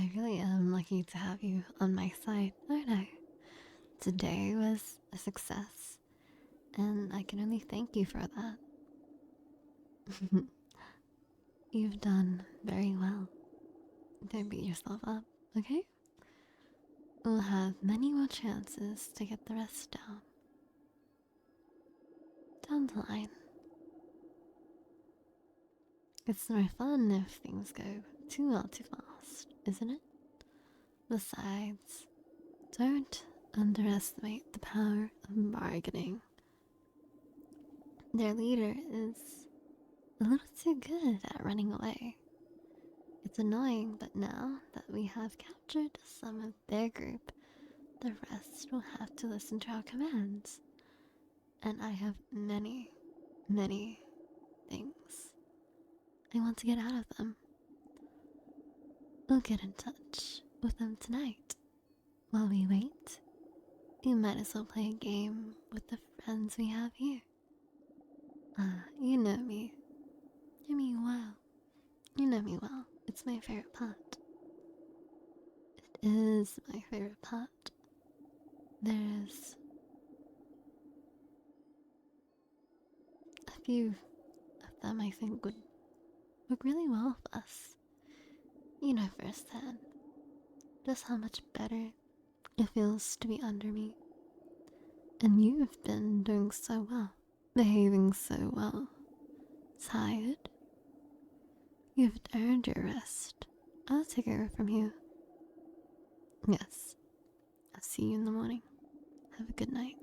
I really am lucky to have you on my side, aren't I? Today was a success, and I can only thank you for that. You've done very well. Don't beat yourself up, okay? We'll have many more chances to get the rest down the line. It's more fun if things go too well too fast, isn't it? Besides, don't underestimate the power of bargaining. Their leader is a little too good at running away. It's annoying, but now that we have captured some of their group, the rest will have to listen to our commands. And I have many, many things I want to get out of them. We'll get in touch with them tonight. While we wait, you might as well play a game with the friends we have here. You know me. You know me well. You know me well. It's my favorite part. It is my favorite part. There's a few of them I think would work really well with us. You know firsthand just how much better it feels to be under me. And you've been doing so well, behaving so well. Tired? You've earned your rest. I'll take over from you. Yes, I'll see you in the morning. Have a good night.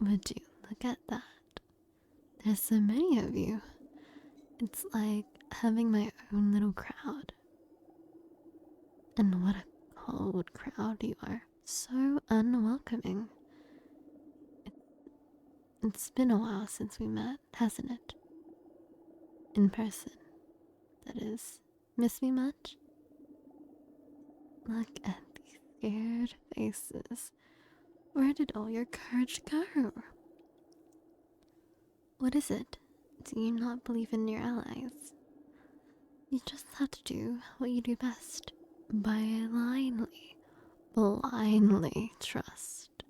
Would you look at that? There's so many of you. It's like having my own little crowd. And what a cold crowd you are. So unwelcoming. It's been a while since we met, hasn't it? In person. That is. Miss me much? Look at these scared faces. Where did all your courage go? What is it? Do you not believe in your allies? You just have to do what you do best. Blindly trust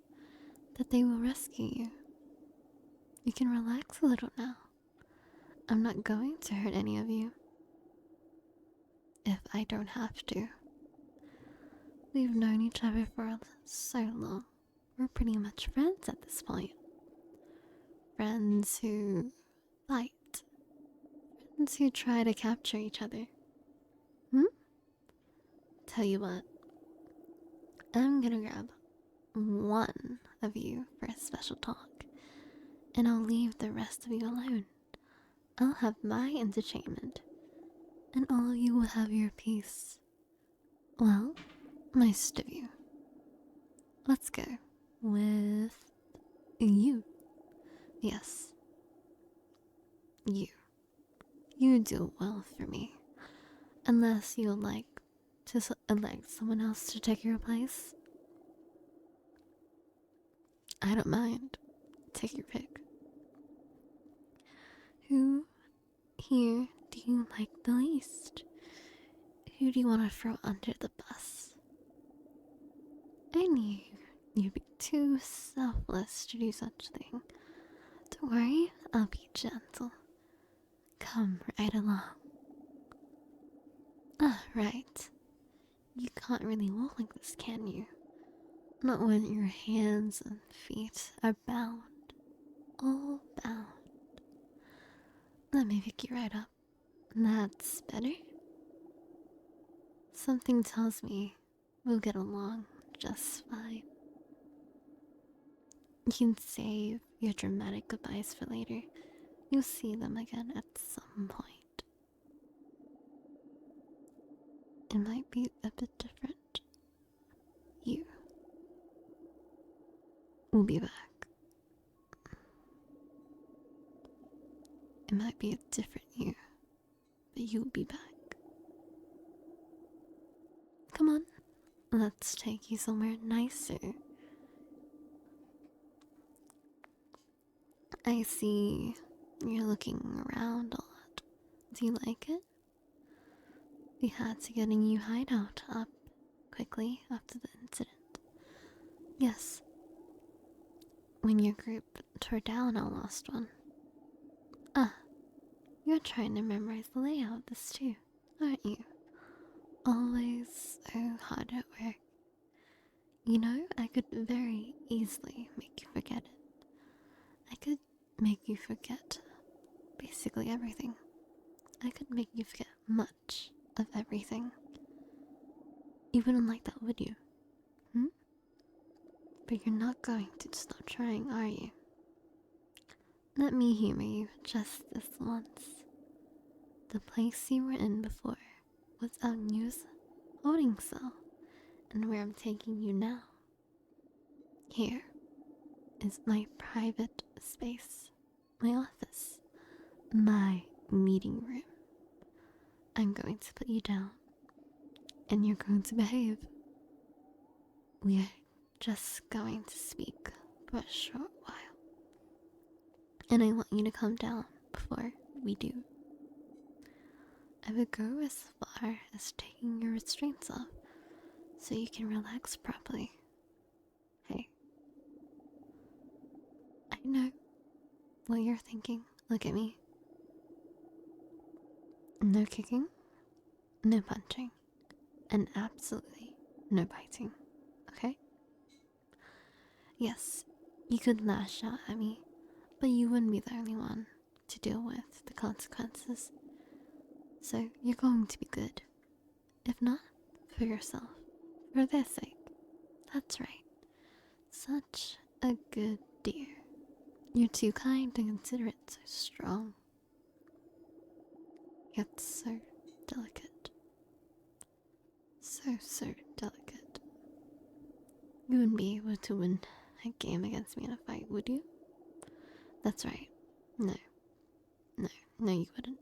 that they will rescue you. You can relax a little now. I'm not going to hurt any of you. If I don't have to. We've known each other for so long. We're pretty much friends at this point. Friends who fight. Friends who try to capture each other. Tell you what. I'm gonna grab one of you for a special talk. And I'll leave the rest of you alone. I'll have my entertainment. And all of you will have your peace. Well, most of you. Let's go with you. Yes. You. You do well for me. Unless you'd like to elect someone else to take your place. I don't mind. Take your pick. Who here do you like the least? Who do you want to throw under the bus? I knew you'd be too selfless to do such a thing. Don't worry, I'll be gentle. Come right along. Right. You can't really walk like this, can you? Not when your hands and feet are bound. All bound. Let me pick you right up. That's better. Something tells me we'll get along just fine. You can save your dramatic goodbyes for later. You'll see them again at some point. It might be a bit different. You will be back. It might be a different you, but you'll be back. Come on, let's take you somewhere nicer. I see You're looking around a lot. Do you like it? We had to get a new hideout up quickly after the incident. Yes, when your group tore down our last one. Ah, you're trying to memorize the layout of this too, aren't you? Always so hard at work. You know, I could very easily make you forget it. I could make you forget basically everything. I could make you forget much of everything. You wouldn't like that, would you? Hmm? But you're not going to stop trying, are you? Let me humor you just this once. The place you were in before was our news holding cell, and where I'm taking you now. Here is my private space, my office, my meeting room. I'm going to put you down, and you're going to behave. We are just going to speak for a short while. And I want you to calm down before we do. I would go as far as taking your restraints off so you can relax properly. Hey, I know what you're thinking. Look at me. No kicking, no punching, and absolutely no biting, okay? Yes, you could lash out at me, but you wouldn't be the only one to deal with the consequences. So you're going to be good. If not, for yourself, for their sake. That's right. Such a good dear. You're too kind and considerate, so strong, yet so delicate. So delicate. You wouldn't be able to win a game against me in a fight, would you? That's right. No. No, you wouldn't.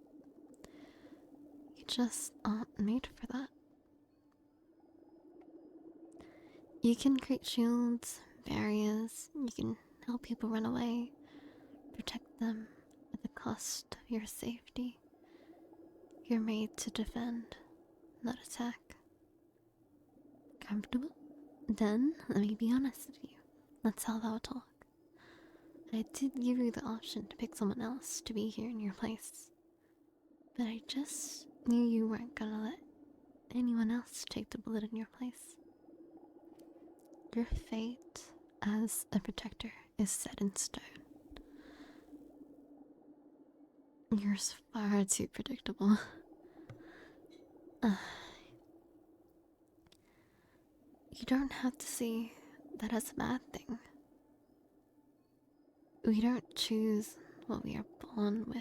You just aren't made for that. You can create shields, barriers, you can help people run away, protect them at the cost of your safety. You're made to defend, not attack. Comfortable? Then, let me be honest with you. Let's have our talk. I did give you the option to pick someone else to be here in your place. But I just knew you weren't gonna let anyone else take the bullet in your place. Your fate as a protector is set in stone. You're far too predictable. You don't have to see that as a bad thing. We don't choose what we are born with,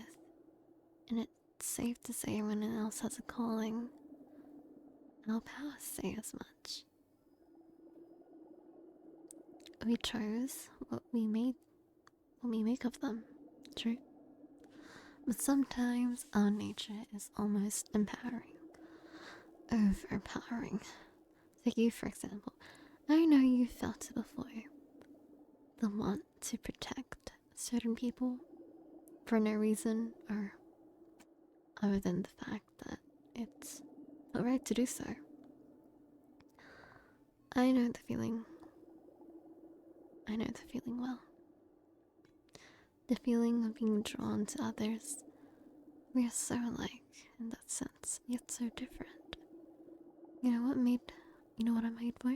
and it's safe to say everyone else has a calling. Our powers say as much. We chose what we make of them, true. But sometimes our nature is almost empowering, overpowering. Take you, for example. I know you felt it before. The want to protect certain people for no reason or other than the fact that it's the right to do so. I know the feeling. I know the feeling well. The feeling of being drawn to others. We are so alike in that sense, yet so different. You know what I'm made for?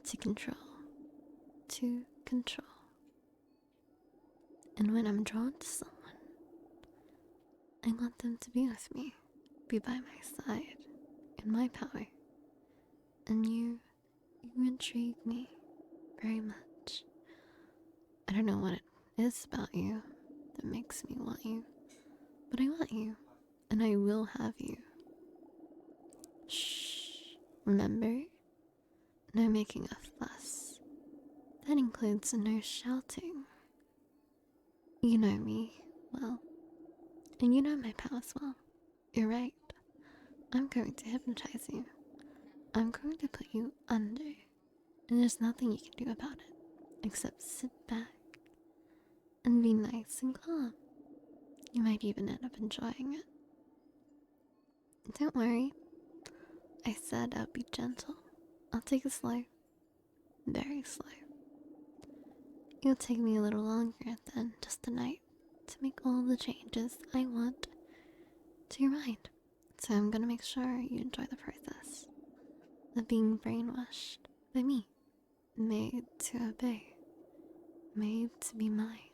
To control. To control. And when I'm drawn to someone, I want them to be with me, be by my side, in my power. And you intrigue me very much. I don't know what it is about you that makes me want you, but I want you, and I will have you. Shh. Remember? No making a fuss. That includes no shouting. You know me well, and you know my powers well. You're right. I'm going to hypnotize you. I'm going to put you under, and there's nothing you can do about it except sit back and be nice and calm. You might even end up enjoying it. Don't worry, I said I'll be gentle. I'll take it slow, very slow. It'll take me a little longer than just a night to make all the changes I want to your mind. So I'm gonna make sure you enjoy the process of being brainwashed by me, made to obey, made to be mine.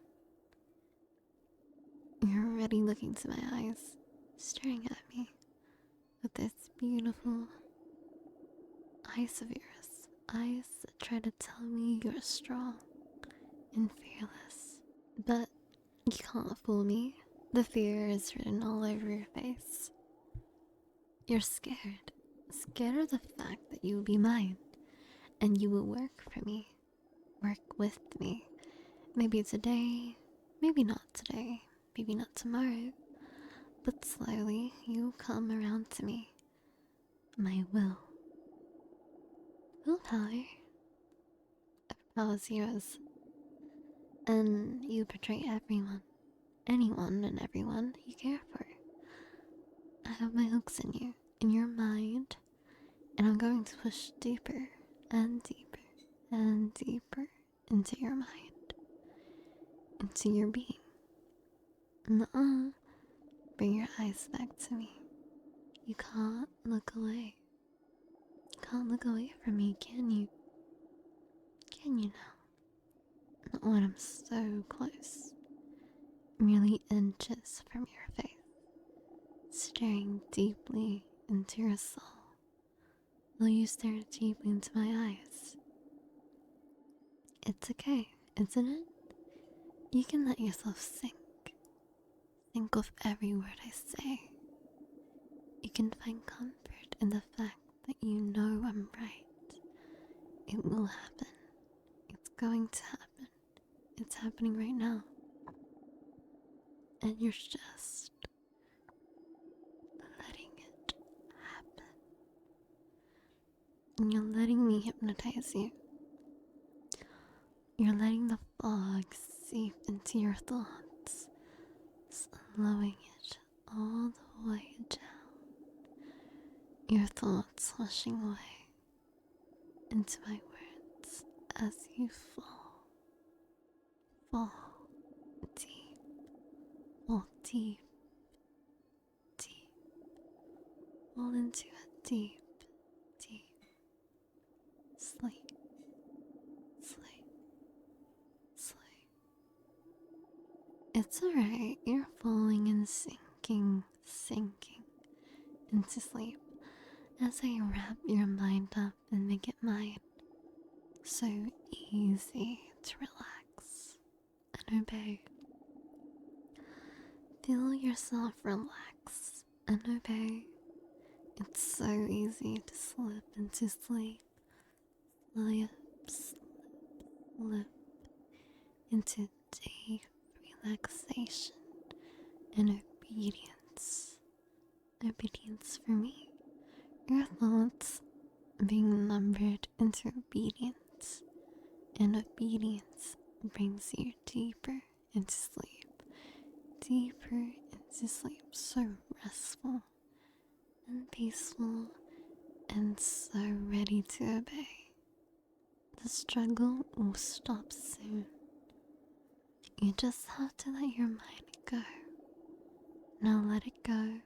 You're already looking to my eyes, staring at me with this beautiful eyes of yours, eyes that try to tell me you're strong and fearless. But you can't fool me. The fear is written all over your face. You're scared. Scared of the fact that you will be mine and you will work for me, work with me. Maybe today, maybe not today, maybe not tomorrow, but slowly you'll come around to me. My willpower, is yours, and you betray everyone, anyone and everyone you care for. I have my hooks in your mind, and I'm going to push deeper and deeper and deeper into your mind, into your being. Bring your eyes back to me. You can't look away. You can't look away from me, can you? Can you now? Not when I'm so close. Merely inches from your face, staring deeply into your soul. Will you stare deeply into my eyes? It's okay, isn't it? You can let yourself sink. Think of every word I say. You can find comfort in the fact that you know I'm right. It will happen. It's going to happen. It's happening right now. And you're just letting it happen. And you're letting me hypnotize you. You're letting the fog seep into your thoughts, slowing it all the way down. Your thoughts washing away into my words as you fall deep, fall deep, deep, fall into a deep, deep sleep, sleep, sleep. It's alright, you're falling and sinking into sleep as I wrap your mind up and make it mine. So easy to relax and obey. Feel yourself relax and obey. It's so easy to slip into sleep. Slip into deep relaxation and obedience. Obedience for me. Your thoughts being numbered into obedience, and obedience brings you deeper into sleep, so restful and peaceful and so ready to obey. The struggle will stop soon. You just have to let your mind go. Now let it go.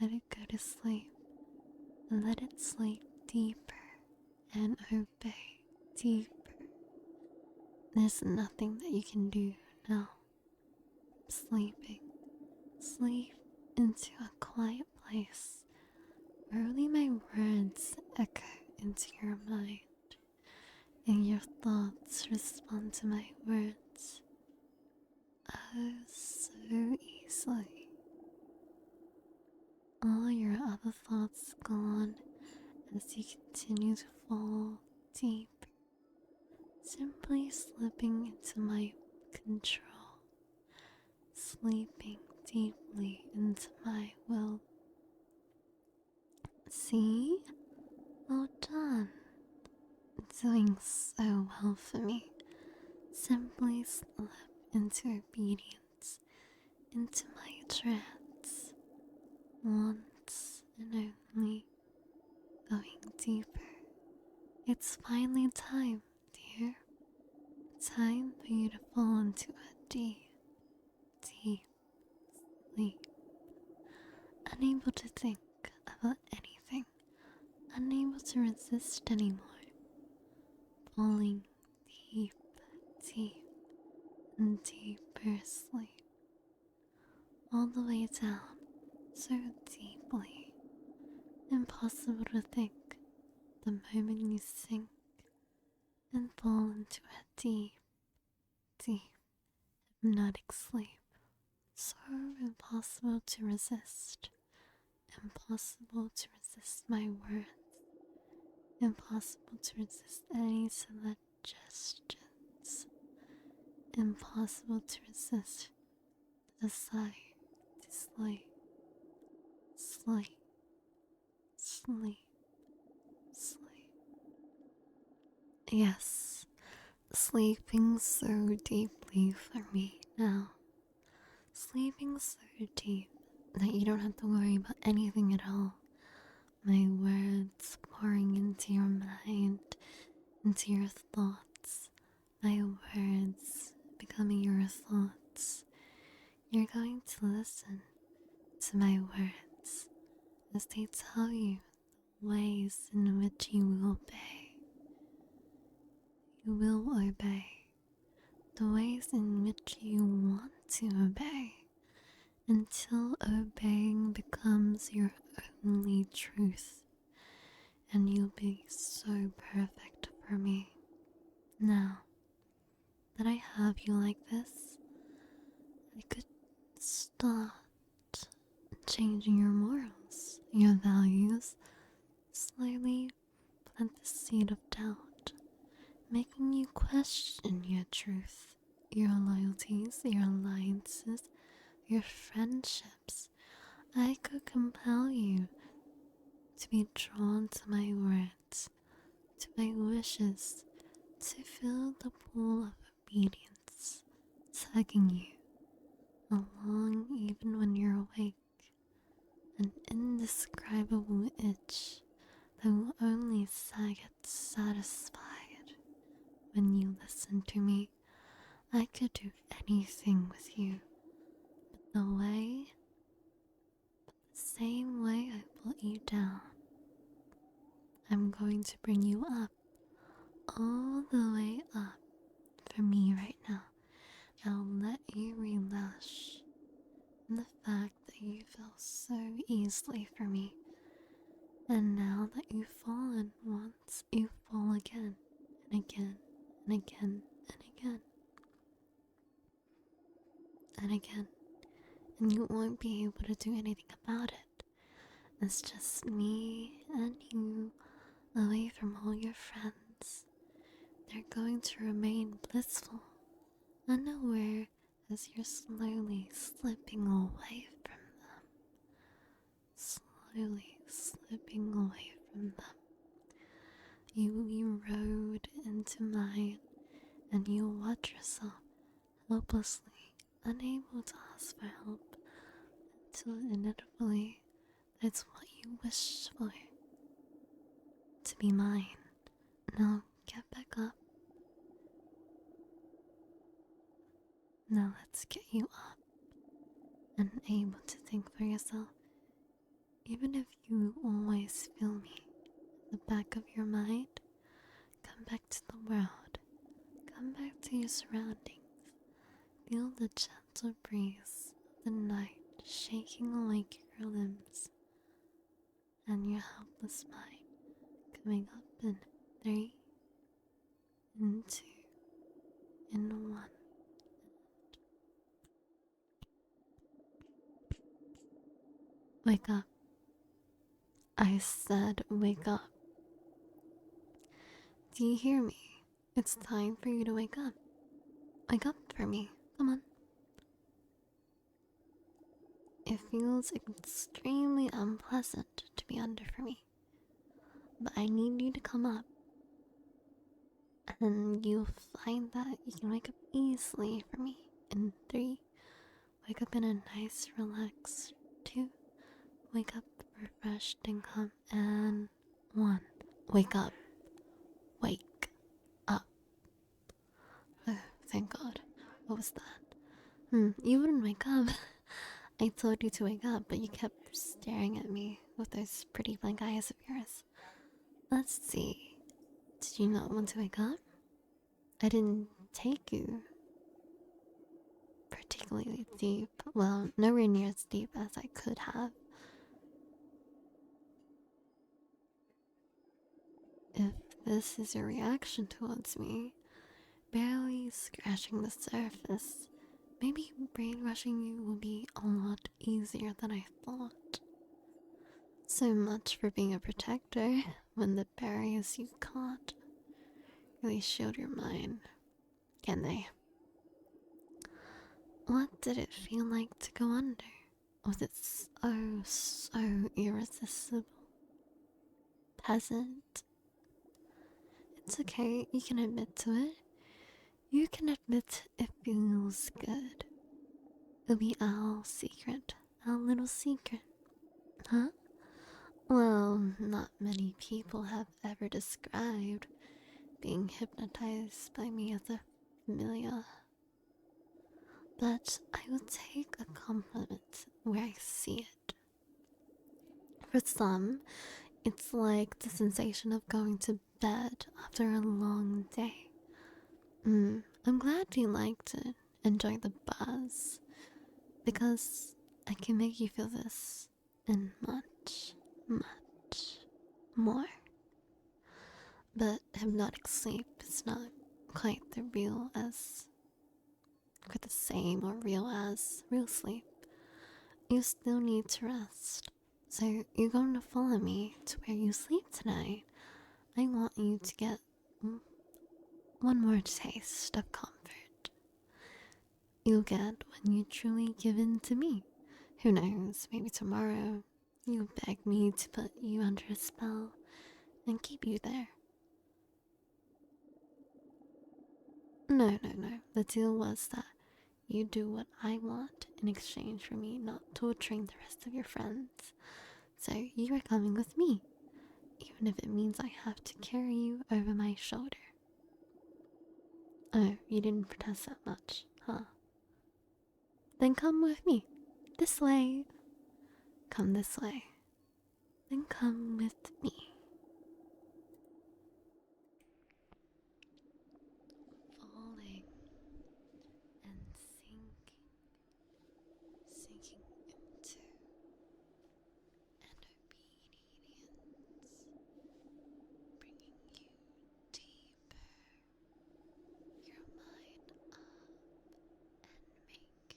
Let it go to sleep. Let it sleep deeper and obey deeper. There's nothing that you can do now. Sleeping. Sleep into a quiet place where only my words echo into your mind and your thoughts respond to my words. Oh, so easily. All your other thoughts gone as you continue to fall deep, simply slipping into my control, sleeping deeply into my will. See? Well done. Doing so well for me. Simply slip into obedience, into my trance, once and only going deeper. It's finally time, dear. Time for you to fall into a deep, deep sleep. Unable to think about anything, unable to resist anymore. Falling deep, deep, and deeper sleep. All the way down, so deeply, impossible to think the moment you sink and fall into a deep, deep, hypnotic sleep. So impossible to resist. Impossible to resist my words. Impossible to resist any suggestions. Impossible to resist the desire to sleep, sleep, sleep, sleep. Yes, sleeping so deeply for me now. Sleeping so deep that you don't have to worry about anything at all. My words pouring into your mind, into your thoughts. My words becoming your thoughts. You're going to listen to my words as they tell you the ways in which you will obey. You will obey the ways in which you want to obey until obeying becomes your only truth, and you'll be so perfect for me. Now that I have you like this, I could start changing your morals, your values, slightly plant the seed of doubt, making you question your truth, your loyalties, your alliances, your friendships. I could compel you to be drawn to my words, to my wishes, to feel the pull of obedience tugging you along even when you're awake, an indescribable itch that will only get satisfied when you listen to me. I could do anything with you, but the same way I put you down, I'm going to bring you up, all the way up for me right now. I'll let you relish in the fact that you fell so easily for me. And now that you've fallen once, you fall again and again and again and again and again. And you won't be able to do anything about it. It's just me and you away from all your friends. They're going to remain blissful, unaware as you're slowly slipping away from them. Slowly slipping away from them. You erode into mine, and you watch yourself helplessly, unable to ask for help, until inevitably that's what you wish for, to be mine. Now get back up. Now let's get you up and able to think for yourself. Even if you always feel me in the back of your mind, come back to the world. Come back to your surroundings. Feel the gentle breeze of the night shaking awake your limbs and your helpless mind coming up in 3, in 2, in 1. Wake up. I said wake up. Do you hear me? It's time for you to wake up. Wake up for me. Come on. It feels extremely unpleasant to be under for me. But I need you to come up. And you'll find that you can wake up easily for me. in 3. Wake up in a nice, relaxed 2. Wake up refreshed and calm, and 1. Wake up. Wake up. Oh, thank God. What was that? You wouldn't wake up. I told you to wake up, but you kept staring at me with those pretty blank eyes of yours. Let's see. Did you not want to wake up? I didn't take you particularly deep. Well, nowhere near as deep as I could have. If this is your reaction towards me, barely scratching the surface, maybe brainwashing you will be a lot easier than I thought. So much for being a protector when the barriers you caught really showed your mind, can they? What did it feel like to go under? Was it so irresistible? Peasant? It's okay, you can admit to it. You can admit it feels good. It'll be our secret, our little secret. Huh? Well, not many people have ever described being hypnotized by me as a familiar. But I will take a compliment where I see it. For some, it's like the sensation of going to bed after a long day. I'm glad you liked it, enjoyed the buzz, because I can make you feel this and much, much more. But hypnotic sleep is not quite the same or real as real sleep. You still need to rest. So you're going to follow me to where you sleep tonight. I want you to get one more taste of comfort you'll get when you truly give in to me. Who knows, maybe tomorrow you'll beg me to put you under a spell and keep you there. No. The deal was that you do what I want in exchange for me not torturing the rest of your friends. So you are coming with me, even if it means I have to carry you over my shoulder. Oh, you didn't protest that much, huh? Then come with me. This way. Come this way. Then come with me. Falling and sinking into an obedience, bringing you deeper, your mind up, and make it mine,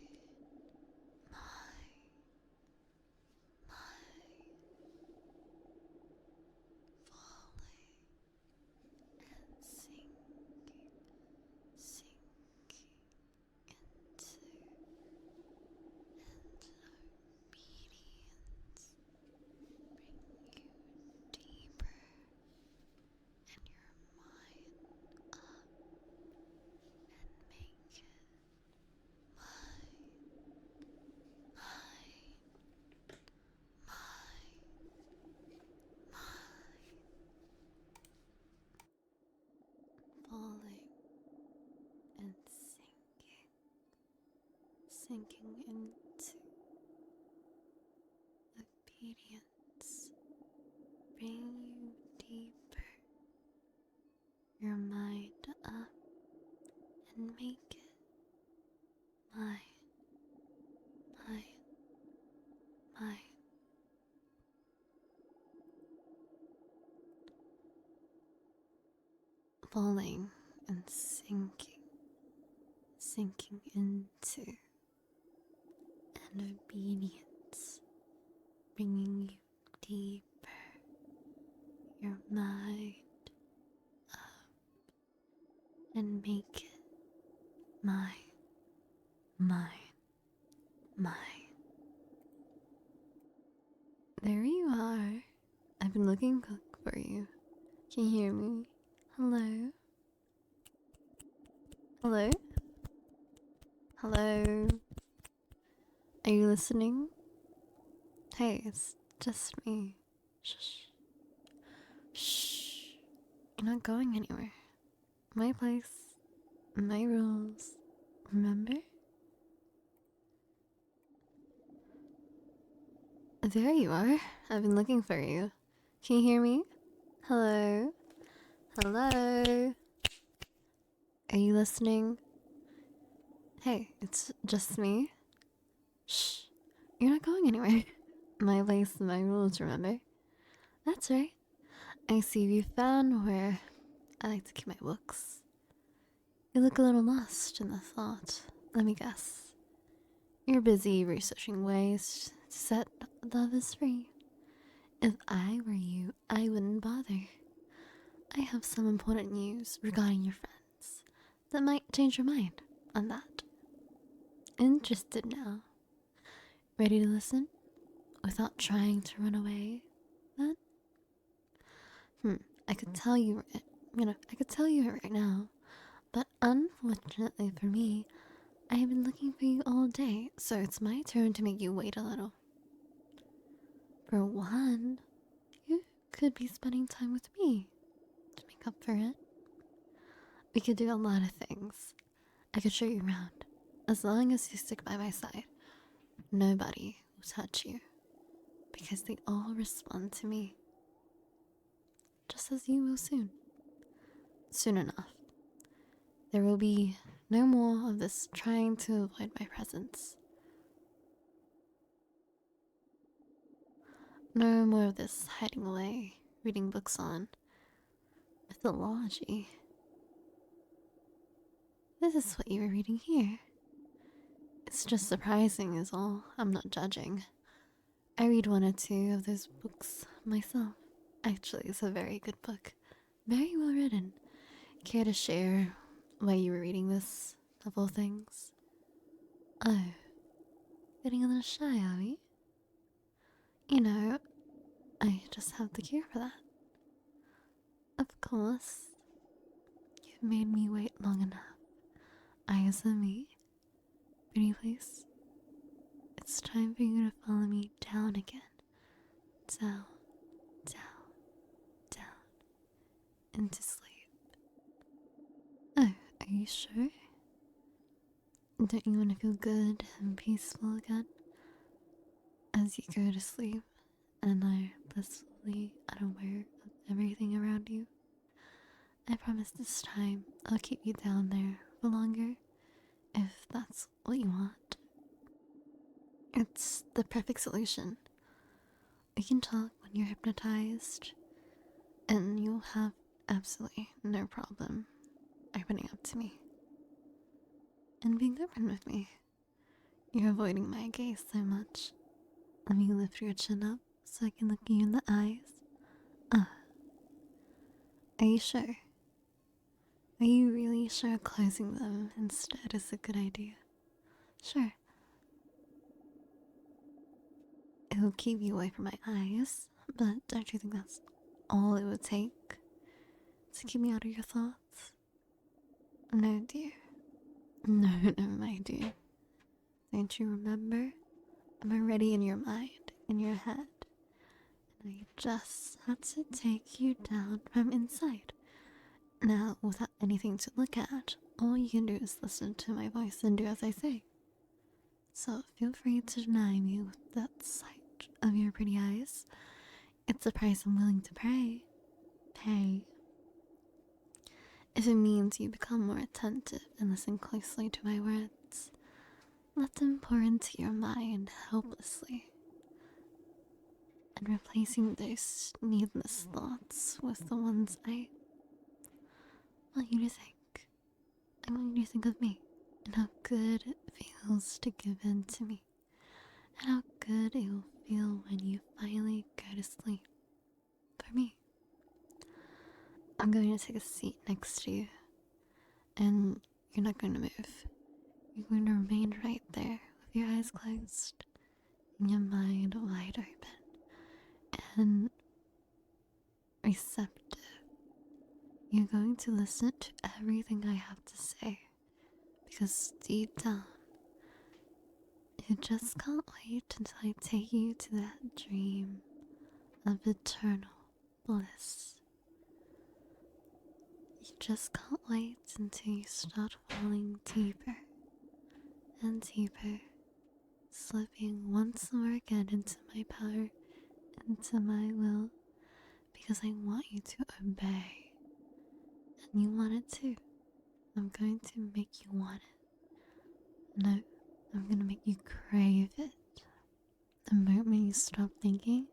falling and sinking into obedience, bring you deeper, and your mind up, and make it mine, falling and sinking into obedience, bring you deeper, your mind up, and make it mine, mine, mine. Falling and sinking into an obedience, bringing you deeper, your mind up, and make it mine, mine, mine. There you are. I've been looking for you. Can you hear me? Hello? Hello? Hello? Are you listening? Hey, it's just me. Shh. Shh. You're not going anywhere. My place. My rules. Remember? There you are. I've been looking for you. Can you hear me? Hello? Hello? Are you listening? Hey, it's just me. Shh. You're not going anywhere. My place, my rules, remember? That's right. I see you found where I like to keep my books. You look a little lost in the thought. Let me guess. You're busy researching ways to set love is free. If I were you, I wouldn't bother. I have some important news regarding your friends that might change your mind on that. Interested now? Ready to listen? Without trying to run away? Then? I could tell you, I could tell you it right now. But unfortunately for me, I have been looking for you all day, so it's my turn to make you wait a little. For one, you could be spending time with me to make up for it. We could do a lot of things. I could show you around. As long as you stick by my side, nobody will touch you because they all respond to me. Just as you will soon. Soon enough. There will be no more of this trying to avoid my presence. No more of this hiding away, reading books on mythology. This is what you were reading here. It's just surprising is all. I'm not judging. I read one or two of those books myself. Actually, it's a very good book. Very well written. Care to share why you were reading this, of all things? Oh, getting a little shy, are we? You know, I just have the cure for that. Of course. You've made me wait long enough. Eyes on me. Pretty please. It's time for you to follow me down again. Down, down, down. Into sleep. Oh, are you sure? Don't you want to feel good and peaceful again? As you go to sleep and are blissfully unaware of everything around you? I promise this time I'll keep you down there for longer, if that's what you want. It's the perfect solution. We can talk when you're hypnotized, and you'll have absolutely no problem opening up to me and being open with me. You're avoiding my gaze so much. Let me lift your chin up so I can look you in the eyes. Are you sure? Are you really sure closing them instead is a good idea? Sure. It'll keep you away from my eyes, but don't you think that's all it would take to keep me out of your thoughts? No, dear. No, no, my dear. Don't you remember? I'm already in your mind, in your head. And I just had to take you down from inside. Now, without anything to look at, all you can do is listen to my voice and do as I say. So feel free to deny me with that sight of your pretty eyes. It's a price I'm willing to pay. If it means you become more attentive and listen closely to my words, let them pour into your mind helplessly. And replacing those needless thoughts with the ones I want you to think. I want you to think of me and how good it feels to give in to me. And how good it will feel when you finally go to sleep. For me. I'm going to take a seat next to you. And you're not going to move. You're going to remain right there with your eyes closed and your mind wide open and receptive. You're going to listen to everything I have to say because deep down, you just can't wait until I take you to that dream of eternal bliss. You just can't wait until you start falling deeper and deeper, slipping once more again into my power, into my will, because I want you to obey. And you want it too. I'm going to make you want it. No, I'm going to make you crave it. The moment you stop thinking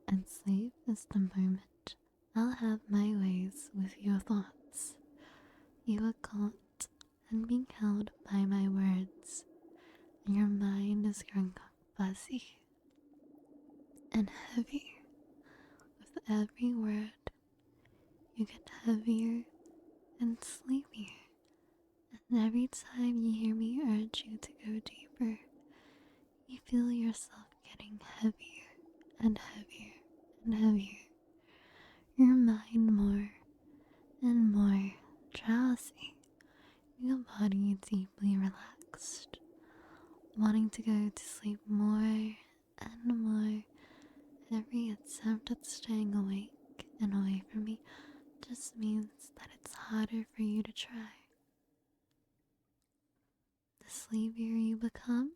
and sleep is the moment I'll have my ways with your thoughts. You are caught and being held by my words, and your mind is growing fuzzy and heavy. With every word, you get heavier and sleepier, and every time you hear me urge you to go deeper, you feel yourself getting heavier and heavier and heavier. Your mind more and more drowsy, your body deeply relaxed, wanting to go to sleep more and more. Every attempt at staying awake and away from me just means that it's harder for you to try. The sleepier you become,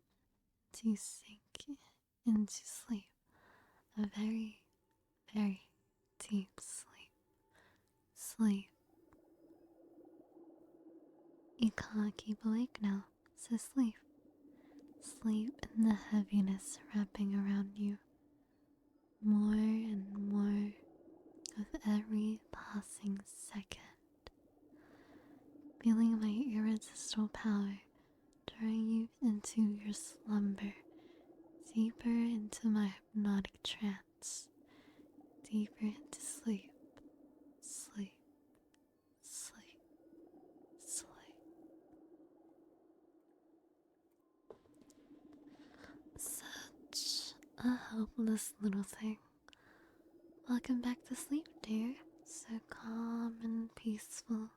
to sink into sleep, a very, very deep sleep. Sleep. You can't keep awake now, so sleep. Sleep in the heaviness wrapping around you. More and more with every passing second. Feeling my irresistible power drawing you into your slumber. Deeper into my hypnotic trance. Deeper into sleep. Sleep. Sleep. Sleep. Such a helpless little thing. Welcome back to sleep, dear. So calm and peaceful.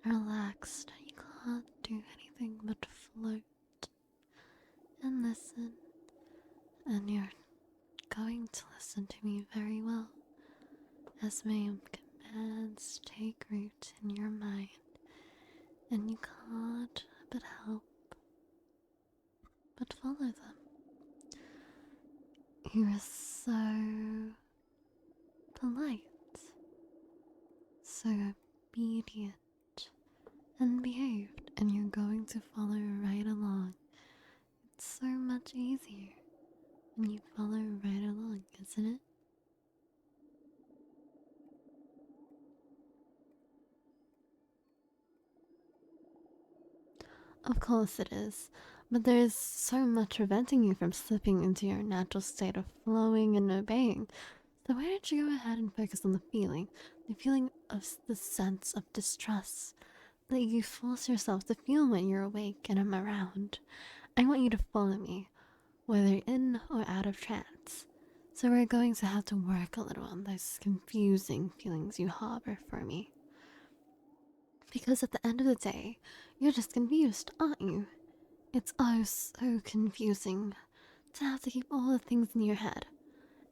Relaxed. You can't do anything but float and listen. And you're going to listen to me very well as my commands take root in your mind. And you can't but help but follow them. You are so polite, so obedient and behaved, and you're going to follow right along. It's so much easier when you follow right along, isn't it? Of course it is, but there is so much preventing you from slipping into your natural state of flowing and obeying. So why don't you go ahead and focus on the feeling of the sense of distrust that you force yourself to feel when you're awake and I'm around. I want you to follow me, whether in or out of trance. So we're going to have to work a little on those confusing feelings you harbor for me. Because at the end of the day, you're just confused, aren't you? It's oh so confusing to have to keep all the things in your head.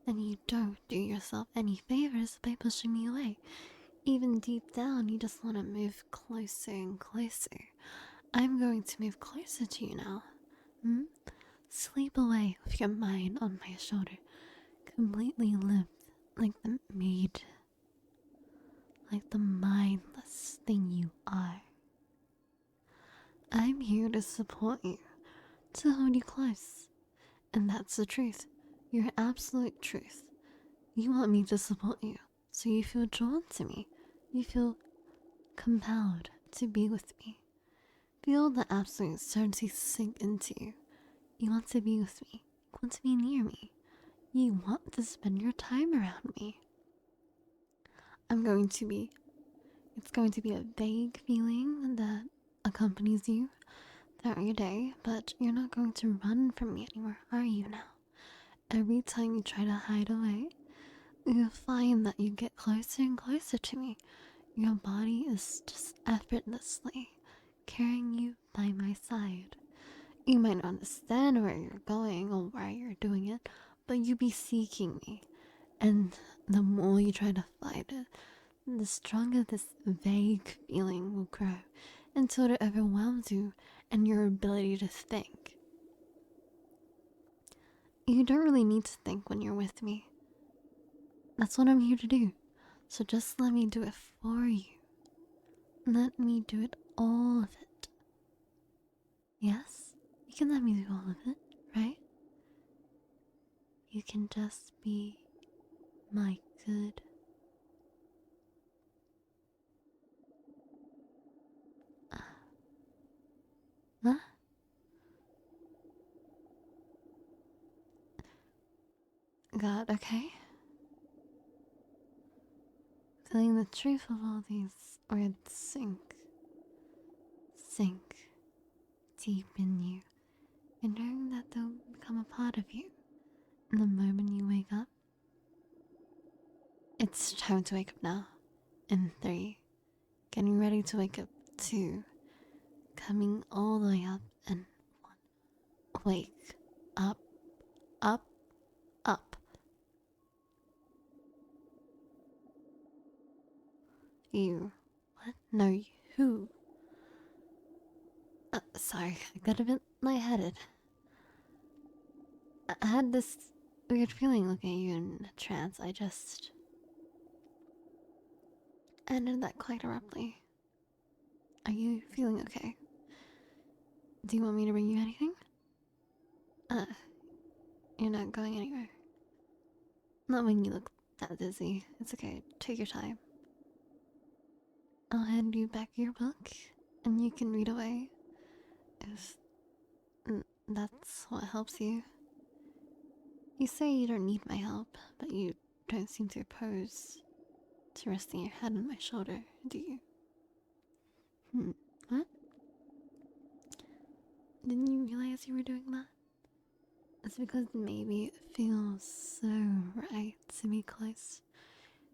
And you don't do yourself any favors by pushing me away. Even deep down, you just want to move closer and closer. I'm going to move closer to you now. Sleep away with your mind on my shoulder, completely limp like the maid, like the mindless thing you are. I'm here to support you, to hold you close. And that's the truth, your absolute truth. You want me to support you, so you feel drawn to me. You feel compelled to be with me. Feel the absolute certainty sink into you. You want to be with me. You want to be near me. You want to spend your time around me. It's going to be a vague feeling that accompanies you throughout your day, but you're not going to run from me anymore, are you now? Every time you try to hide away, you'll find that you get closer and closer to me. Your body is just effortlessly carrying you by my side. You might not understand where you're going or why you're doing it, but you be seeking me. And the more you try to fight it, the stronger this vague feeling will grow until it overwhelms you and your ability to think. You don't really need to think when you're with me. That's what I'm here to do. So just let me do it for you. Let me do it, all of it. Yes, you can let me do all of it, right? You can just be my good. Huh? God, okay? Feeling the truth of all these words sink deep in you, and knowing that they'll become a part of you. And the moment you wake up, it's time to wake up now. In 3, getting ready to wake up. 2, coming all the way up. And 1, wake up, up, up. You. What? No, you. Who? Sorry, I got a bit lightheaded. I had this weird feeling looking at you in a trance. I just ended that quite abruptly. Are you feeling okay? Do you want me to bring you anything? Uh, you're not going anywhere. Not when you look that dizzy. It's okay. Take your time. I'll hand you back your book, and you can read away. If that's what helps you. You say you don't need my help, but you don't seem to oppose to resting your head on my shoulder, do you? What? Didn't you realize you were doing that? It's because maybe it feels so right to be close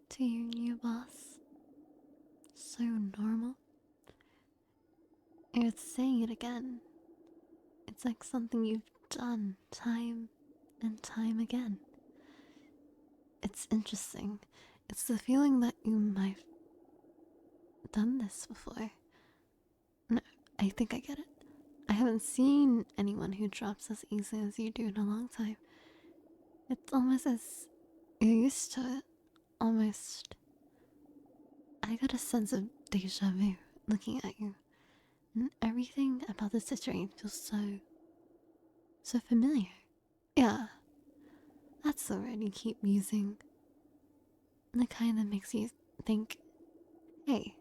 to your new boss. So normal. And it's saying it again. It's like something you've done time and time again. It's interesting. It's the feeling that you might have done this before. No, I think I get it. I haven't seen anyone who drops as easily as you do in a long time. It's almost as you're used to it. Almost. I got a sense of deja vu looking at you. And everything about the situation feels so familiar. Yeah, that's the word you keep using. The kind that makes you think, hey,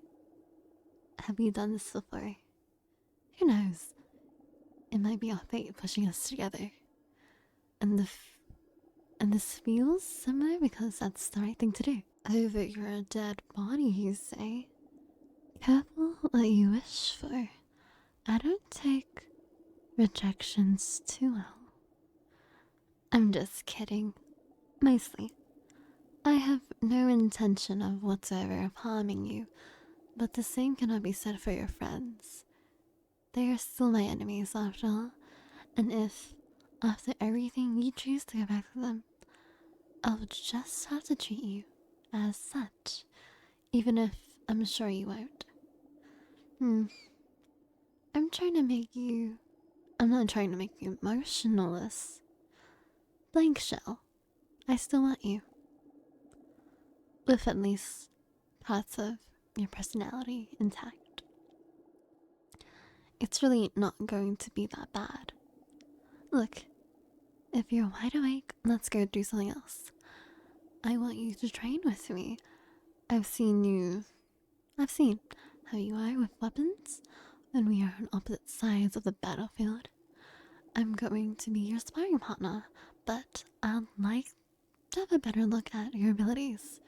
have you done this before? Who knows? It might be our fate pushing us together. And and this feels similar because that's the right thing to do. Over your dead body, you say. Careful what you wish for. I don't take rejections too well. I'm just kidding. Mostly. I have no intention of whatsoever of harming you, but the same cannot be said for your friends. They are still my enemies after all, and if, after everything, you choose to go back to them, I'll just have to treat you as such, even if I'm sure you won't. I'm trying to make you... I'm not trying to make you emotionless. Blank shell. I still want you. With at least parts of your personality intact. It's really not going to be that bad. Look, if you're wide awake, let's go do something else. I want you to train with me. I've seen how you are with weapons when we are on opposite sides of the battlefield. I'm going to be your sparring partner, but I'd like to have a better look at your abilities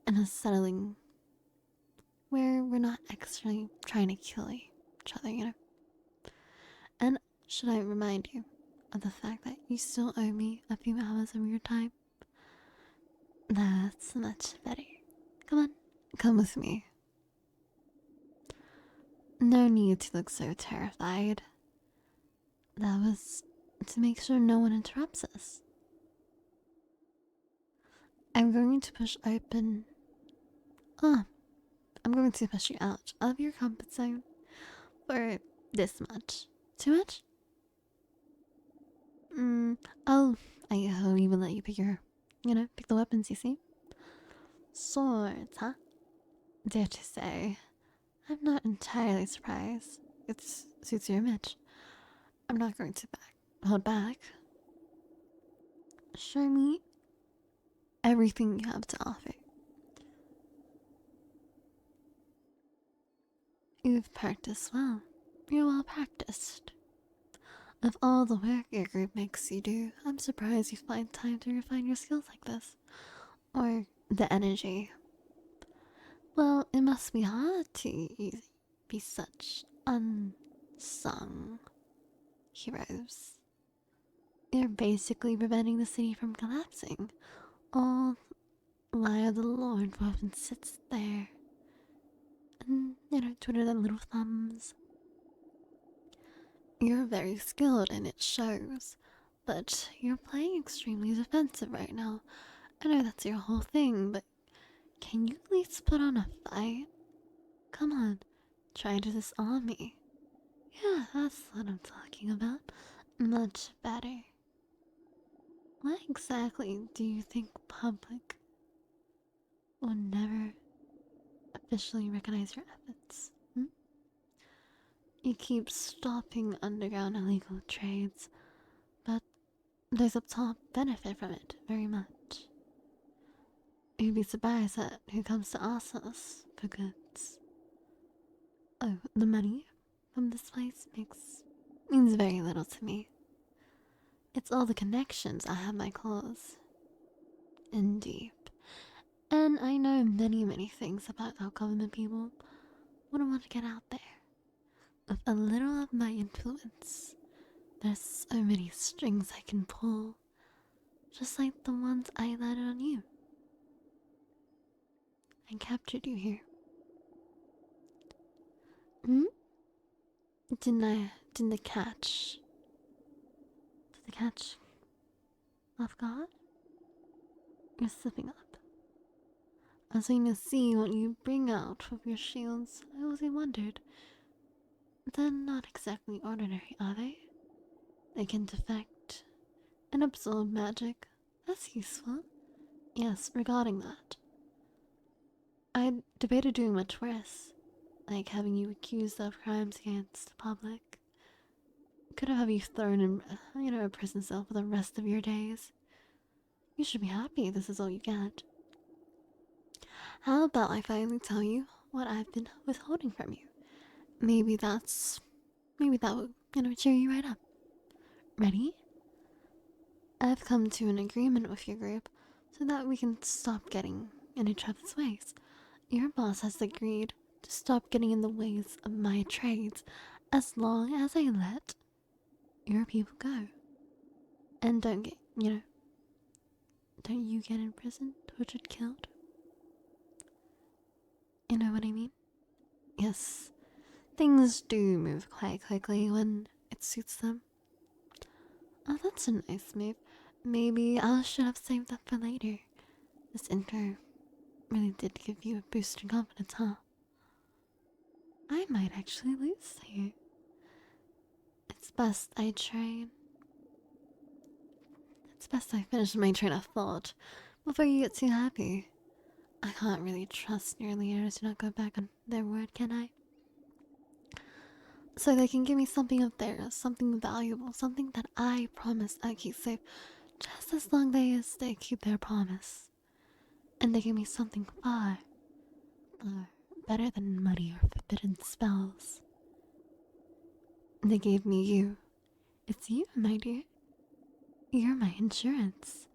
in a settling where we're not actually trying to kill each other, you know? And should I remind you of the fact that you still owe me a few hours of your time? That's much better. Come on, come with me. No need to look so terrified. That was to make sure no one interrupts us. I'm going to push open. Ah, I'm going to push you out of your comfort zone for this much. Too much? Mm, I'll, I'll even let you pick pick the weapons you see. Swords, huh? Dare to say, I'm not entirely surprised. It suits your image. I'm not going to hold back. Show me everything you have to offer. You've practiced well. You're well practiced. Of all the work your group makes you do, I'm surprised you find time to refine your skills like this. Or the energy. Well, it must be hard to be such unsung heroes. You're basically preventing the city from collapsing. All while the Lord often sits there and, twiddle their little thumbs. You're very skilled and it shows, but you're playing extremely defensive right now. I know that's your whole thing, but can you at least put on a fight? Come on, try to disarm me. Yeah, that's what I'm talking about. Much better. Why exactly do you think public will never officially recognize your efforts? Hmm? You keep stopping underground illegal trades, but those up top benefit from it very much. You'd be surprised at who comes to ask us for goods. Oh, the money from this place means very little to me. It's all the connections I have my claws in deep. And I know many things about how government people wouldn't want to get out there. With a little of my influence, there's so many strings I can pull, just like the ones I landed on you. I captured you here. Hmm? Didn't the catch? Did the catch off guard? You're slipping up. I was waiting to see what you bring out of your shields. I always wondered. They're not exactly ordinary, are they? They can defect and absorb magic. That's useful. Yes, regarding that. I debated doing much worse, like having you accused of crimes against the public. Could have you thrown in, a prison cell for the rest of your days. You should be happy this is all you get. How about I finally tell you what I've been withholding from you? Maybe maybe that would, cheer you right up. Ready? I've come to an agreement with your group so that we can stop getting in each other's ways. Your boss has agreed to stop getting in the ways of my trades as long as I let your people go. And don't you get imprisoned, tortured, killed. You know what I mean? Yes, things do move quite quickly when it suits them. Oh, that's a nice move. Maybe I should have saved that for later. This intro really did give you a boost in confidence, huh? I might actually lose you. It's best I train. It's best I finish my train of thought before you get too happy. I can't really trust your leaders to not go back on their word, can I? So they can give me something of theirs, something valuable, something that I promise I keep safe, just as long as they keep their promise. And they give me something far better than money or forbidden spells. They gave me you. It's you, my dear. You're my insurance.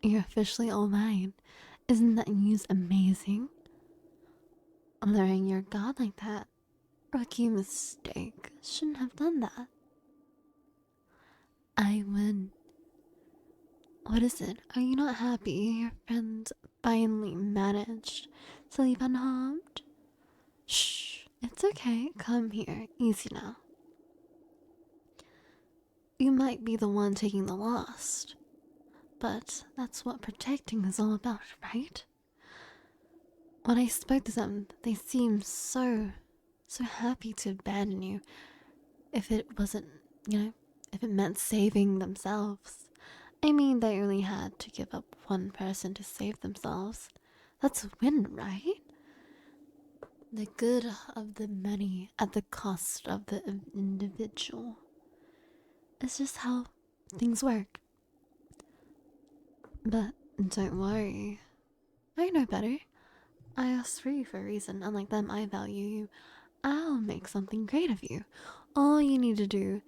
You're officially all mine. Isn't that news amazing? Luring your god like that. Rookie mistake. Shouldn't have done that. I win. What is it? Are you not happy your friends finally managed to leave unharmed? Shh. It's okay. Come here. Easy now. You might be the one taking the lost, but that's what protecting is all about, right? When I spoke to them, they seemed so happy to abandon you if it wasn't, you know, if it meant saving themselves. I mean, they only had to give up one person to save themselves. That's a win, right? The good of the many at the cost of the individual. It's just how things work. But don't worry, I know better. I asked for you for a reason. Unlike them, I value you. I'll make something great of you. All you need to do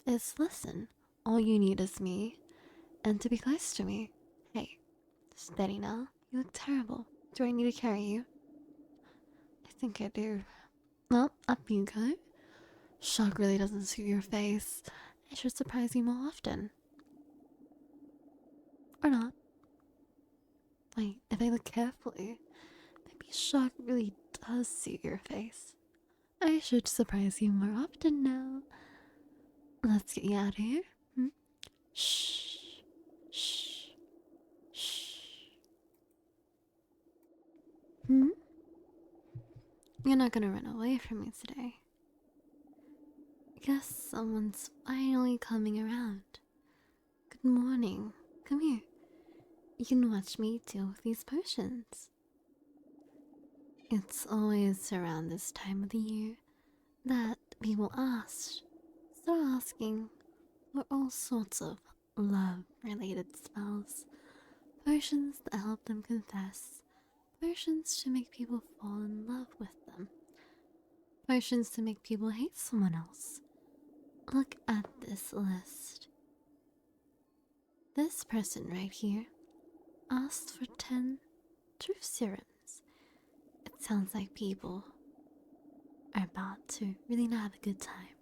is listen. All you need is me, and to be close to me. Hey, steady now. You look terrible. Do I need to carry you? I think I do. Well, up you go. Shock really doesn't suit your face. I should surprise you more often. Or not. Wait, if I look carefully, maybe shock really does suit your face. I should surprise you more often now. Let's get you out of here. Hmm? Shh. Shh. Shh. Hmm? You're not gonna run away from me today. Guess someone's finally coming around. Good morning. Come here. You can watch me deal with these potions. It's always around this time of the year that people start asking for all sorts of love related spells. Potions that help them confess. Potions to make people fall in love with them. Potions to make people hate someone else. Look at this list. This person right here asked for 10 truth serums. It sounds like people are about to really not have a good time.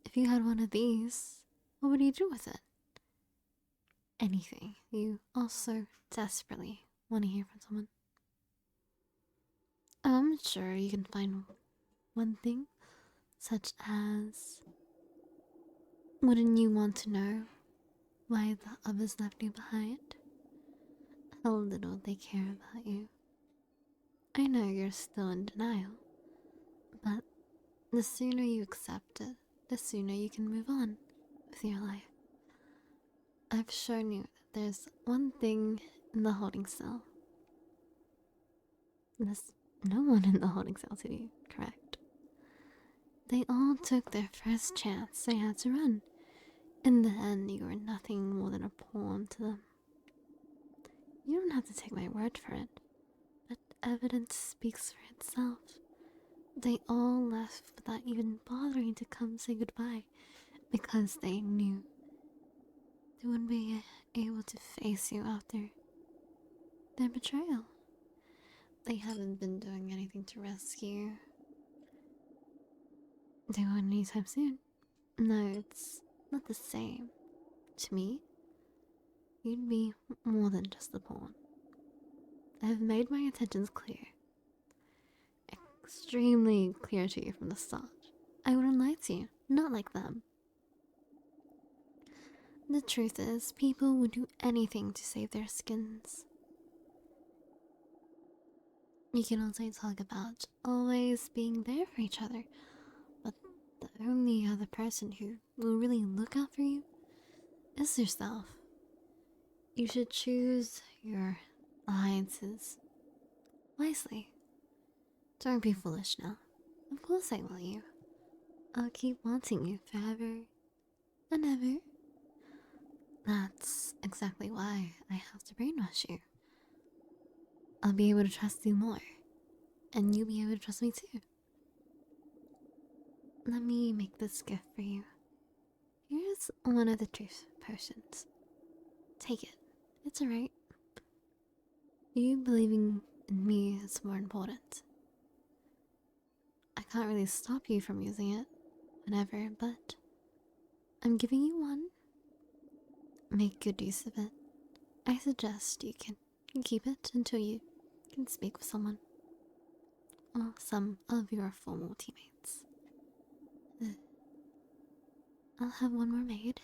If you had one of these, what would you do with it? Anything. You also desperately want to hear from someone. I'm sure you can find one thing, such as, wouldn't you want to know why the others left you behind? How little they care about you. I know you're still in denial, but the sooner you accept it, the sooner you can move on with your life. I've shown you that there's one thing in the holding cell. There's no one in the holding cell to be correct. They all took their first chance they had to run. In the end, you were nothing more than a pawn to them. You don't have to take my word for it, but evidence speaks for itself. They all left without even bothering to come say goodbye because they knew they wouldn't be able to face you after their betrayal. They haven't been doing anything to rescue anyone anytime soon. No, it's not the same. To me, you'd be more than just a pawn. I've made my intentions clear. Extremely clear to you from the start. I wouldn't lie to you, not like them. The truth is, people would do anything to save their skins. You can also talk about always being there for each other, but the only other person who will really look out for you is yourself. You should choose your alliances wisely. Don't be foolish now. Of course I want you. I'll keep wanting you forever and ever. That's exactly why I have to brainwash you. I'll be able to trust you more, and you'll be able to trust me too. Let me make this gift for you. Here's one of the truth potions. Take it. It's alright. You believing in me is more important. I can't really stop you from using it whenever, but I'm giving you one. Make good use of it. I suggest you can keep it until you can speak with someone. Well, some of your formal teammates. Uh, I'll have one more made,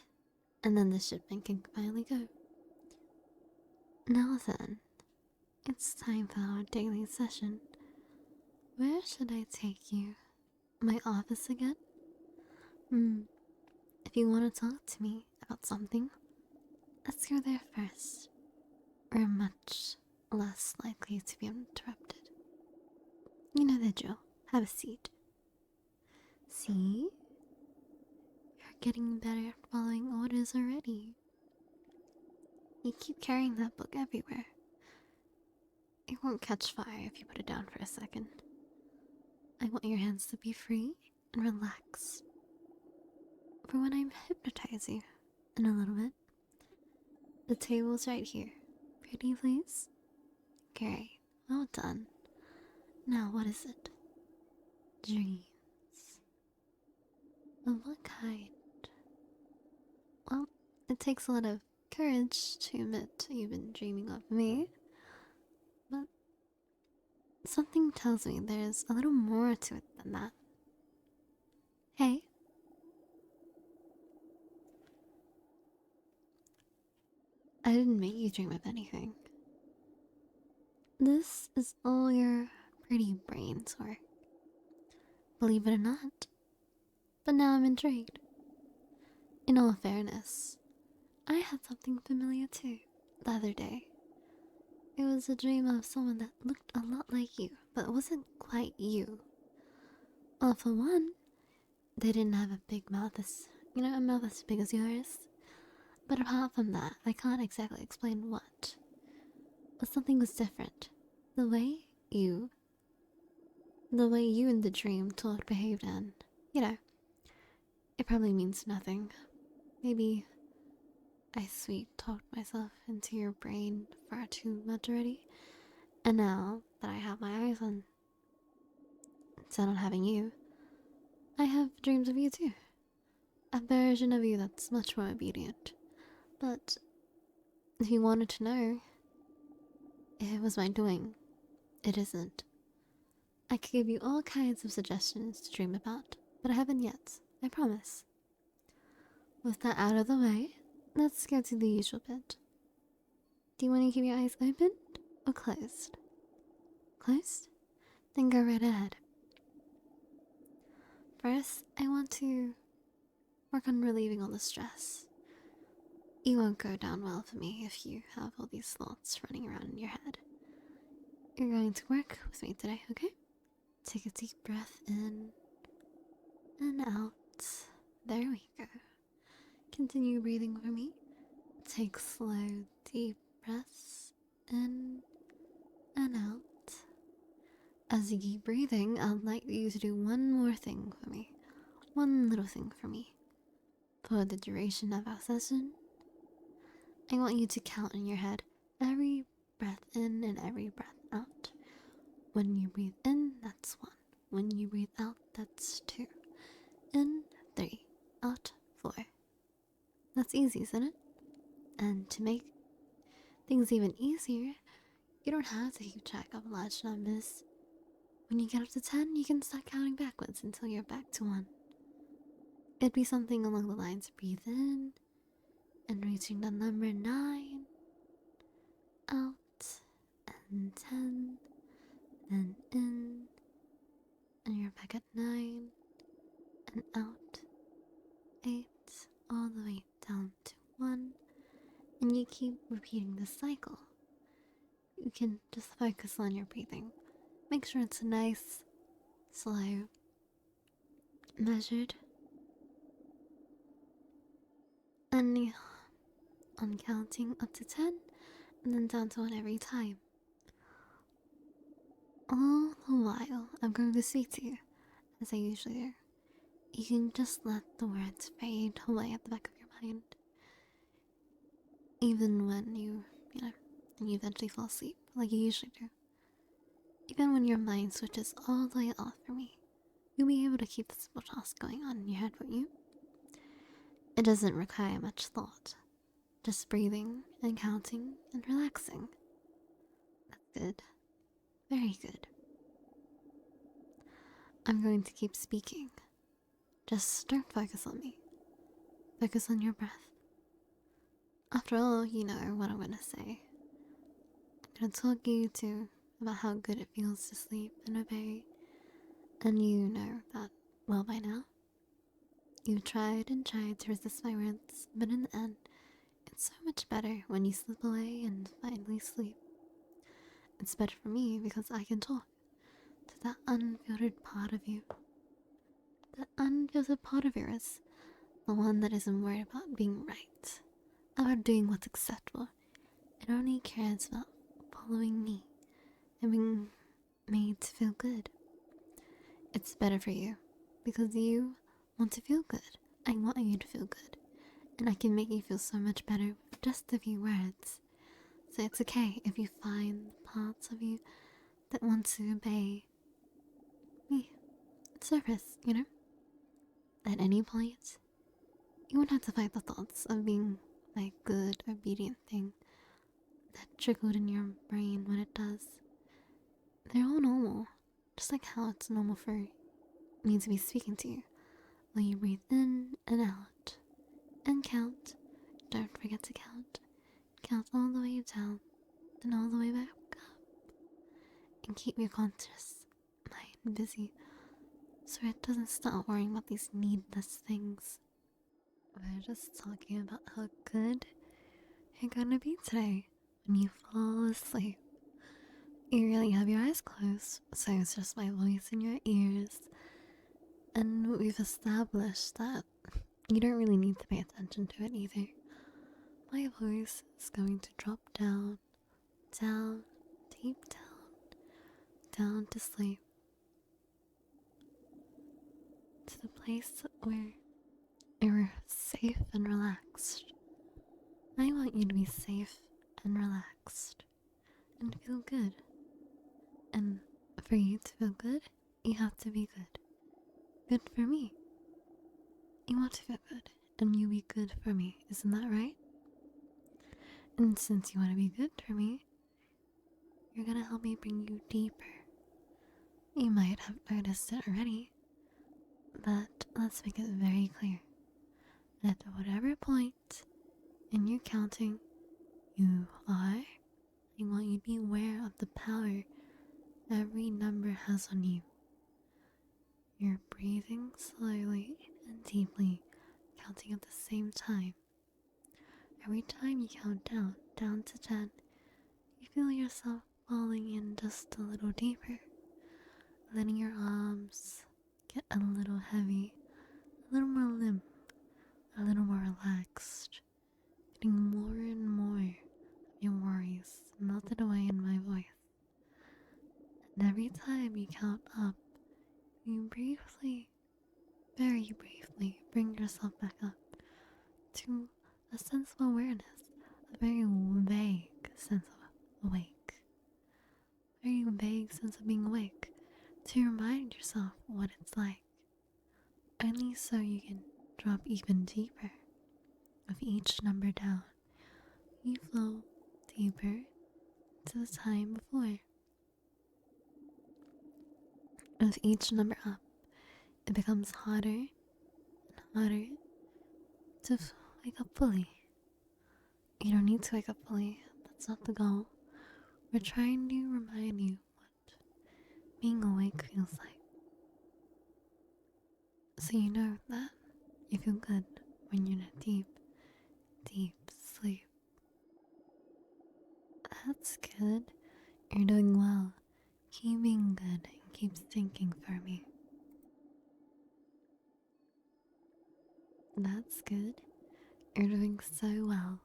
and then the shipment can finally go. Now then, it's time for our daily session. Where should I take you? My office again? If you want to talk to me about something, let's go there first. We're much less likely to be interrupted. You know the drill. Have a seat. See? You're getting better at following orders already. You keep carrying that book everywhere. It won't catch fire if you put it down for a second. I want your hands to be free and relaxed for when I hypnotize you in a little bit. The table's right here. Pretty, please? Great. Well done. Now, what is it? Dreams. Of what kind? Well, it takes a lot of courage to admit you've been dreaming of me, but something tells me there's a little more to it than that. Hey? I didn't make you dream of anything. This is all your pretty brain's work. Believe it or not. But now I'm intrigued. In all fairness, I had something familiar too, the other day. It was a dream of someone that looked a lot like you, but wasn't quite you. Well, for one, they didn't have a big mouth a mouth as big as yours. But apart from that, I can't exactly explain what. But something was different. The way you in the dream talked, behaved, and, it probably means nothing. Maybe I sweet talked myself into your brain far too much already. And now that I have my eyes on, set on having you, I have dreams of you too. A version of you that's much more obedient. But if you wanted to know, it was my doing. It isn't. I could give you all kinds of suggestions to dream about, but I haven't yet, I promise. With that out of the way, let's get to the usual bit. Do you want to keep your eyes open or closed? Closed? Then go right ahead. First, I want to work on relieving all the stress. You won't go down well for me if you have all these thoughts running around in your head. You're going to work with me today, okay? Take a deep breath in and out. There we go. Continue breathing for me. Take slow, deep breaths in and out. As you keep breathing, I'd like you to do one more thing for me. One little thing for me. For the duration of our session, I want you to count in your head every breath in and every breath out. When you breathe in, that's 1. When you breathe out, that's 2. In, 3. Out, 4. That's easy, isn't it? And to make things even easier, you don't have to keep track of large numbers. When you get up to 10, you can start counting backwards until you're back to 1. It'd be something along the lines of breathe in, and reaching the number 9, out, and 10, then in, and you're back at 9, and out, 8, all the way down to 1, and you keep repeating this cycle. You can just focus on your breathing. Make sure it's nice, slow, measured, and on counting up to 10, and then down to 1 every time. All the while, I'm going to speak to you, as I usually do. You can just let the words fade away at the back of your mind. Even when you eventually fall asleep, like you usually do. Even when your mind switches all the way off for me, you'll be able to keep the simple task going on in your head, won't you? It doesn't require much thought. Just breathing and counting and relaxing. That's good. Very good. I'm going to keep speaking. Just don't focus on me. Focus on your breath. After all, you know what I'm gonna say. I'm gonna talk you to about how good it feels to sleep and obey. And you know that well by now. You've tried and tried to resist my words, but in the end, it's so much better when you slip away and finally sleep. It's better for me because I can talk to that unfiltered part of you. That unfiltered part of yours. The one that isn't worried about being right. About doing what's acceptable. It only cares about following me and being made to feel good. It's better for you because you want to feel good. I want you to feel good. And I can make you feel so much better with just a few words. So it's okay if you find parts of you that want to obey me. Surface, you know? At any point, you won't have to fight the thoughts of being that good, obedient thing that trickled in your brain when it does. They're all normal, just like how it's normal for me to be speaking to you. While you breathe in and out, and count. Don't forget to count. Count all the way down, and all the way back up. And keep your conscious mind busy so it doesn't start worrying about these needless things. We're just talking about how good you're gonna be today when you fall asleep. You really have your eyes closed, so it's just my voice in your ears. And we've established that you don't really need to pay attention to it either. My voice is going to drop down, down, deep down to sleep. To the place where you're safe and relaxed. I want you to be safe and relaxed and feel good. And for you to feel good, you have to be good. Good for me. You want to feel good, and you be good for me. Isn't that right? And since you want to be good for me, you're gonna help me bring you deeper. You might have noticed it already, but let's make it very clear. At whatever point in your counting you are, I want you to be aware of the power every number has on you. You're breathing slowly and deeply, counting at the same time. Every time you count down to 10, you feel yourself falling in just a little deeper, letting your arms get a little heavy, a little more limp, a little more relaxed, getting more and more of your worries melted away in my voice. And every time you count up, you briefly, very briefly, bring yourself back up to a sense of awareness, a very vague sense of awake. Very vague sense of being awake, to remind yourself what it's like. Only so you can drop even deeper. With each number down, you flow deeper to the time before. With each number up, it becomes harder and harder to wake up fully. You don't need to wake up fully, that's not the goal. We're trying to remind you what being awake feels like. So you know that you feel good when you're in a deep, deep sleep. That's good. You're doing well. Keep being good and keep thinking for me. That's good. You're doing so well.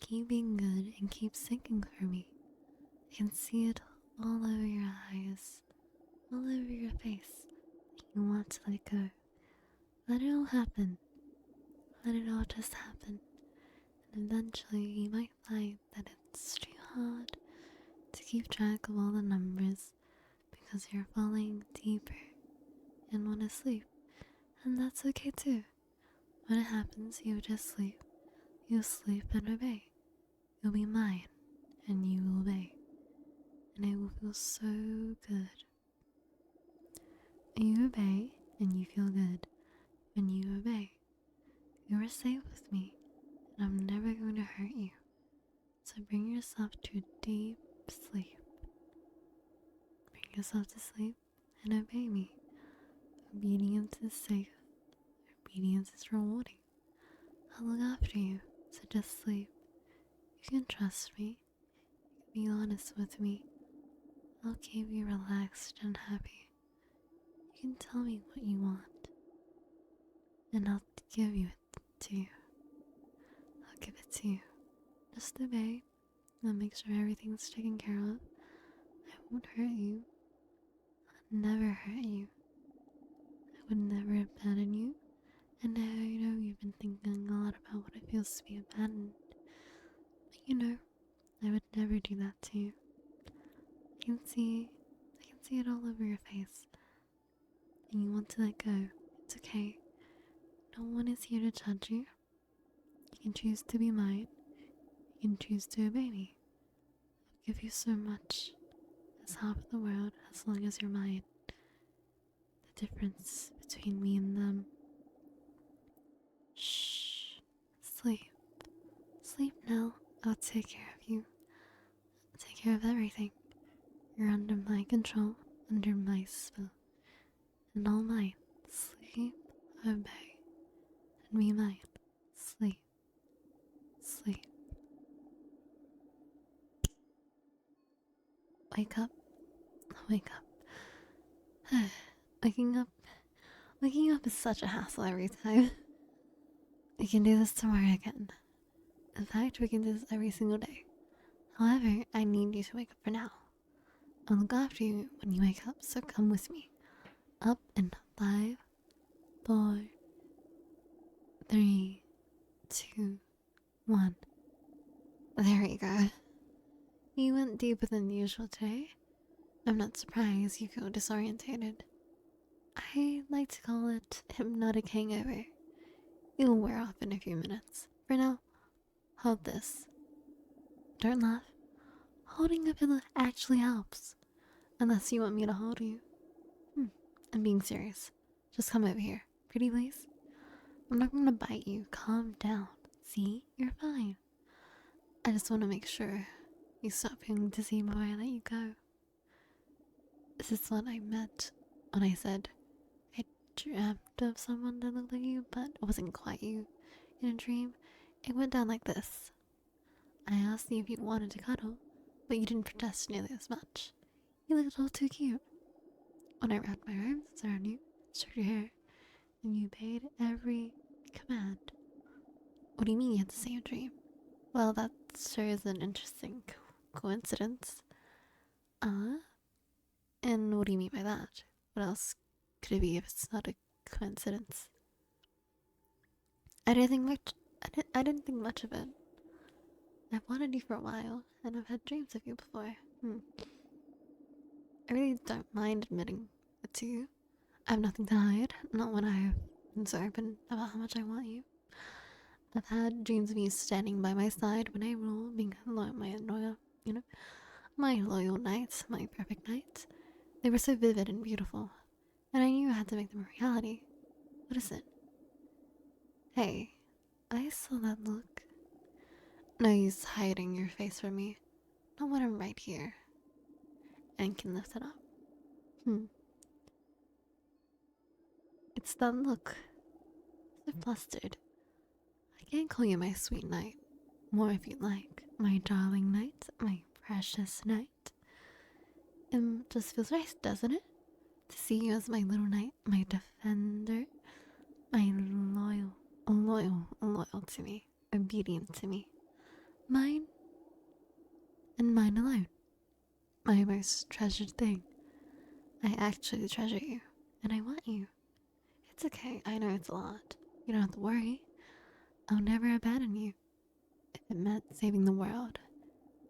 Keep being good and keep thinking for me. I can see it all over your eyes, all over your face. You want to let go. Let it all happen. Let it all just happen. And eventually you might find that it's too hard to keep track of all the numbers because you're falling deeper and want to sleep. And that's okay too. When it happens, you just sleep. You'll sleep and obey. You'll be mine, and you will obey. And it will feel so good. You obey and you feel good. When you obey, you are safe with me and I'm never going to hurt you. So bring yourself to a deep sleep. Bring yourself to sleep and obey me. Obedience is safe. Obedience is rewarding. I'll look after you, so just sleep. You can trust me. You can be honest with me. I'll keep you relaxed and happy. You can tell me what you want, and I'll give it to you. I'll give it to you. Just obey and make sure everything's taken care of. I won't hurt you. I'll never hurt you. I would never abandon you. And I know you've been thinking a lot about what it feels to be abandoned. But you know, I would never do that to you. I can see it all over your face. And you want to let go. It's okay. No one is here to judge you. You can choose to be mine. You can choose to obey me. I'll give you so much as half of the world as long as you're mine. The difference between me and them. Shh. Sleep. Sleep now. I'll take care of you. I'll take care of everything. You're under my control, under my spell. And all mine. Sleep, obey, and be mine. Sleep. Sleep. Wake up. Wake up. Waking up is such a hassle every time. We can do this tomorrow again. In fact, we can do this every single day. However, I need you to wake up for now. I'll look after you when you wake up, so come with me. Up in 5, 4, 3, 2, 1. There you go. You went deeper than usual today. I'm not surprised you feel disorientated. I like to call it hypnotic hangover. It'll wear off in a few minutes. For now, hold this. Don't laugh. Holding a pillow actually helps. Unless you want me to hold you. I'm being serious. Just come over here. Pretty please? I'm not gonna bite you. Calm down. See? You're fine. I just want to make sure you stop feeling dizzy before I let you go. This is what I meant when I said I dreamt of someone that looked like you, but it wasn't quite you. In a dream, it went down like this. I asked you if you wanted to cuddle, but you didn't protest nearly as much. You looked all too cute. When I wrapped my arms around you, stroked your hair, and you obeyed every command. What do you mean you had the same dream? Well, that sure is an interesting coincidence. And what do you mean by that? What else could it be if it's not a coincidence? I didn't think much. I didn't think much of it. I've wanted you for a while, and I've had dreams of you before. I really don't mind admitting it to you. I have nothing to hide, not when I've been so open about how much I want you. I've had dreams of you standing by my side when I rule, being my loyal knights, my perfect knights. They were so vivid and beautiful, and I knew I had to make them a reality. What is it? Hey, I saw that look. No use hiding your face from me. Not when I'm right here. And can lift it up. It's that look. So flustered. I can't call you my sweet knight. More if you like. My darling knight. My precious knight. It just feels right, doesn't it? To see you as my little knight. My defender. My loyal to me. Obedient to me. Mine. And mine alone. My most treasured thing. I actually treasure you. And I want you. It's okay. I know it's a lot. You don't have to worry. I'll never abandon you. If it meant saving the world,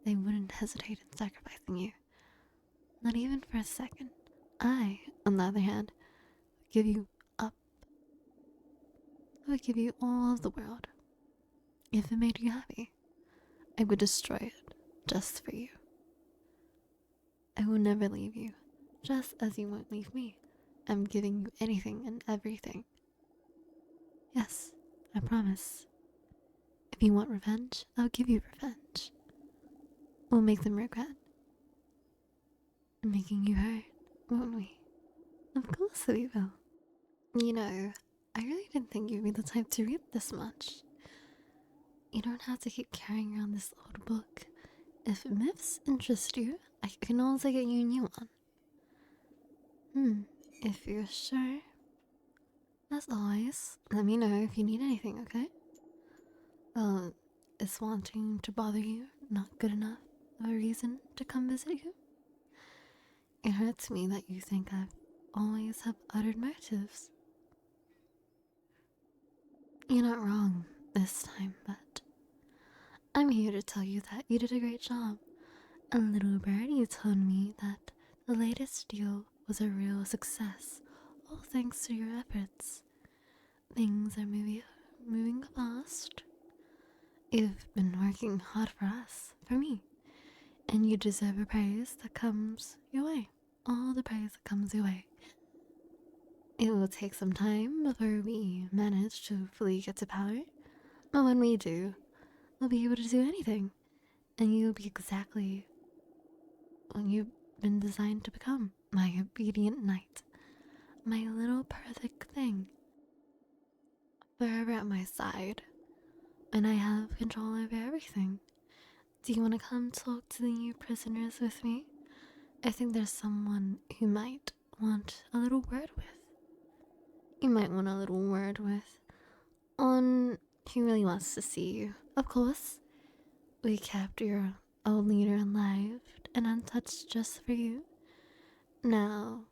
they wouldn't hesitate in sacrificing you. Not even for a second. I, on the other hand, would give you up. I would give you all of the world. If it made you happy, I would destroy it just for you. I will never leave you, just as you won't leave me. I'm giving you anything and everything. Yes, I promise. If you want revenge, I'll give you revenge. We'll make them regret making you hurt, won't we? Of course we will. You know, I really didn't think you'd be the type to read this much. You don't have to keep carrying around this old book. If myths interest you, I can also get you a new one. If you're sure, as always, let me know if you need anything, okay? Is wanting to bother you not good enough of a reason to come visit you? It hurts me that you think I always have uttered motives. You're not wrong this time, but I'm here to tell you that you did a great job. A little birdie told me that the latest deal was a real success, all thanks to your efforts. Things are moving fast. You've been working hard for us, for me, and you deserve a praise that comes your way. All the praise that comes your way. It will take some time before we manage to fully get to power, but when we do, we'll be able to do anything, and you'll be exactly what you've been designed to become, my obedient knight, my little perfect thing, forever at my side, and I have control over everything. Do you want to come talk to the new prisoners with me? I think there's someone who might want a little word with. You might want a little word with on who really wants to see you. Of course, we kept your old leader alive and untouched just for you. Now,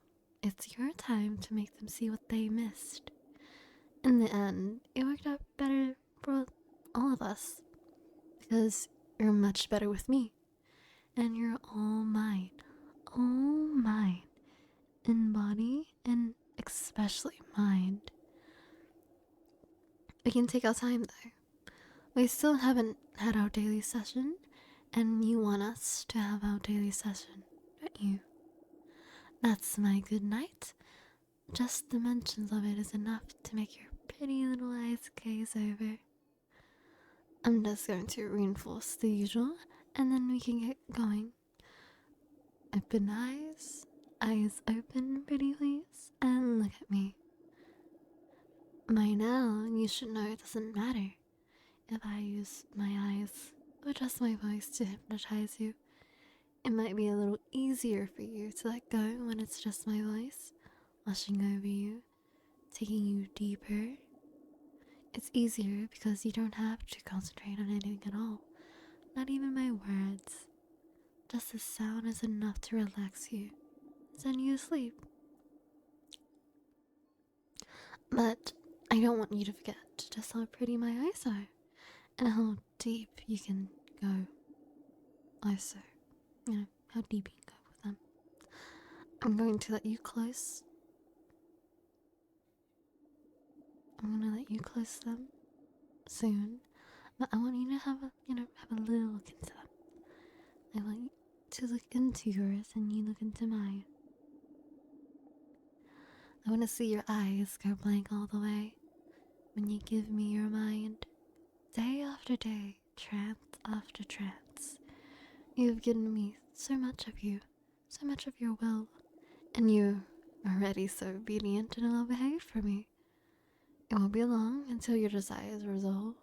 it's your time to make them see what they missed. In the end, it worked out better for all of us because you're much better with me, and you're all mine, in body and especially mind. We can take our time though. We still haven't had our daily session, and you want us to have our daily session, don't you? That's my good night. Just the mentions of it is enough to make your pretty little eyes gaze over. I'm just going to reinforce the usual, and then we can get going. Open eyes, eyes open, pretty please, and look at me. By now, you should know it doesn't matter if I use my eyes or just my voice to hypnotize you. It might be a little easier for you to let go when it's just my voice, washing over you, taking you deeper. It's easier because you don't have to concentrate on anything at all, not even my words. Just the sound is enough to relax you, send you to sleep. But I don't want you to forget just how pretty my eyes are, and how deep you can go. Also, how deep you can go with them. I'm going to let you close. I'm gonna let you close them soon, but I want you to have a little look into them. I want you to look into yours and you look into mine. I want to see your eyes go blank all the way when you give me your mind. Day after day, trance after trance. You've given me so much of you, so much of your will, and you are already so obedient and well behaved for me. It won't be long until your desires resolve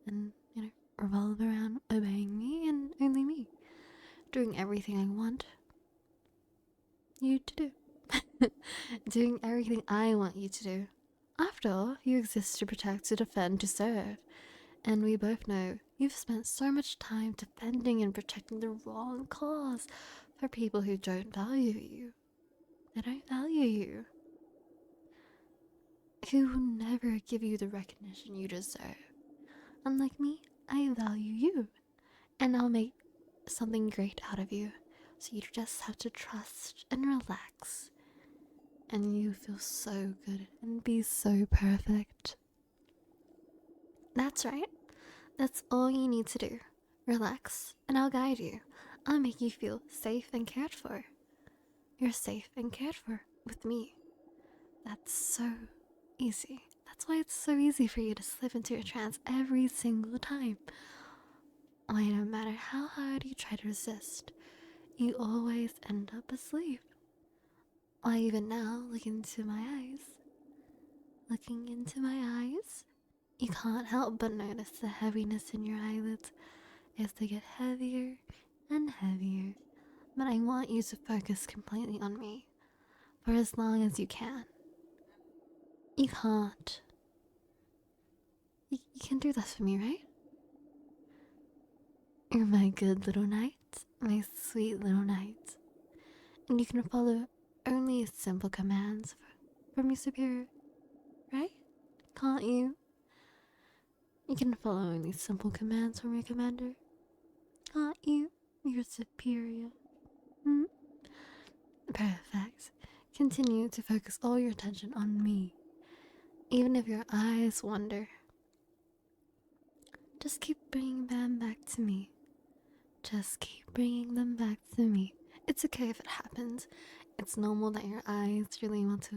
and, revolve around obeying me and only me, doing everything I want you to do. Doing everything I want you to do. After all, you exist to protect, to defend, to serve. And we both know you've spent so much time defending and protecting the wrong cause for people who don't value you. They don't value you. Who will never give you the recognition you deserve. Unlike me, I value you. And I'll make something great out of you. So you just have to trust and relax. And you feel so good and be so perfect. That's right. That's all you need to do. Relax, and I'll guide you. I'll make you feel safe and cared for. You're safe and cared for with me. That's so easy. That's why it's so easy for you to slip into a trance every single time. Why, no matter how hard you try to resist, you always end up asleep. Why, even now, looking into my eyes, you can't help but notice the heaviness in your eyelids as they get heavier and heavier. But I want you to focus completely on me for as long as you can. You can't. You can do this for me, right? You're my good little knight, my sweet little knight. And you can follow only simple commands from your superior, right? Can't you? You can follow only simple commands from your commander. Can't you? Your superior. Hmm? Perfect. Continue to focus all your attention on me. Even if your eyes wander, just keep bringing them back to me. Just keep bringing them back to me. It's okay if it happens. It's normal that your eyes really want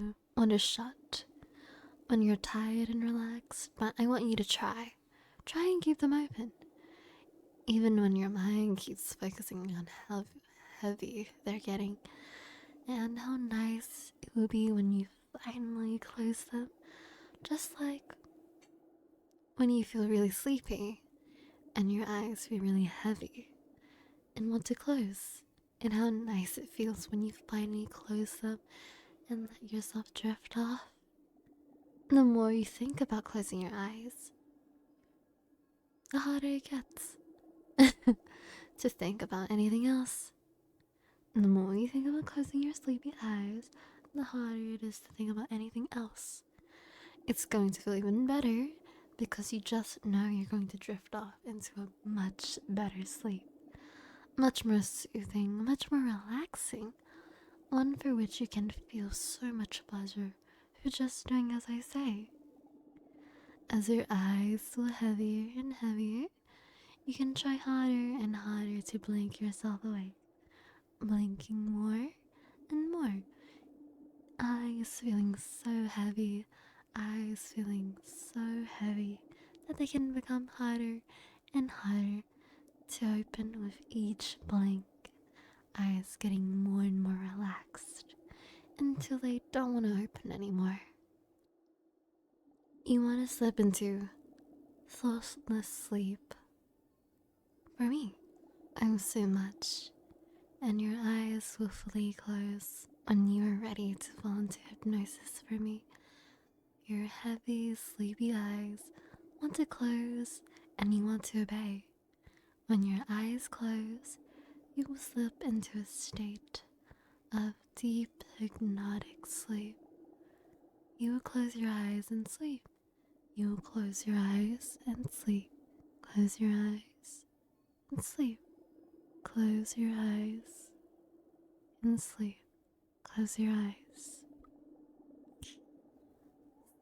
to shut when you're tired and relaxed, but I want you to try. Try and keep them open. Even when your mind keeps focusing on how heavy they're getting and how nice it will be when you finally close them. Just like when you feel really sleepy and your eyes feel really heavy and want to close. And how nice it feels when you finally close them and let yourself drift off. The more you think about closing your eyes, the harder it gets to think about anything else. And the more you think about closing your sleepy eyes, the harder it is to think about anything else. It's going to feel even better because you just know you're going to drift off into a much better sleep. Much more soothing, much more relaxing. One for which you can feel so much pleasure for just doing as I say. As your eyes feel heavier and heavier, you can try harder and harder to blink yourself awake. Blinking more and more. Eyes feeling so heavy, eyes feeling so heavy that they can become harder and harder to open with each blink. Eyes getting more and more relaxed until they don't want to open anymore. You want to slip into thoughtless sleep. For me, I'm so much, and your eyes will fully close when you are ready to fall into hypnosis for me. Your heavy, sleepy eyes want to close and you want to obey. When your eyes close, you will slip into a state of deep hypnotic sleep. You will close your eyes and sleep. You will close your eyes and sleep. Close your eyes and sleep. Close your eyes and sleep. Close your eyes.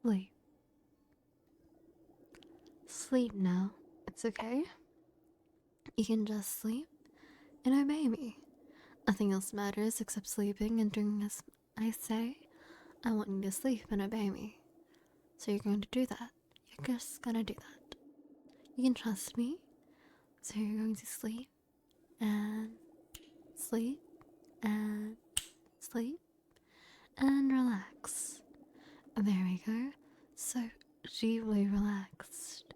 Sleep. Sleep now. It's okay. You can just sleep and obey me. Nothing else matters except sleeping and doing as I say. I want you to sleep and obey me. So you're going to do that. You're just gonna do that. You can trust me. So you're going to sleep and sleep and sleep and relax. There we go. So deeply relaxed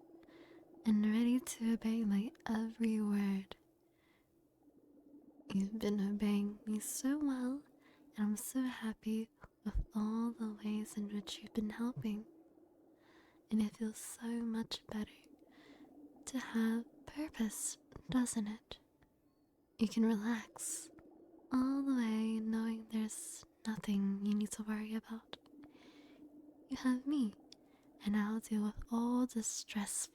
and ready to obey my every word. You've been obeying me so well, and I'm so happy with all the ways in which you've been helping. And it feels so much better to have purpose, doesn't it? You can relax all the way knowing there's nothing you need to worry about. You have me, and I'll deal with all the stressful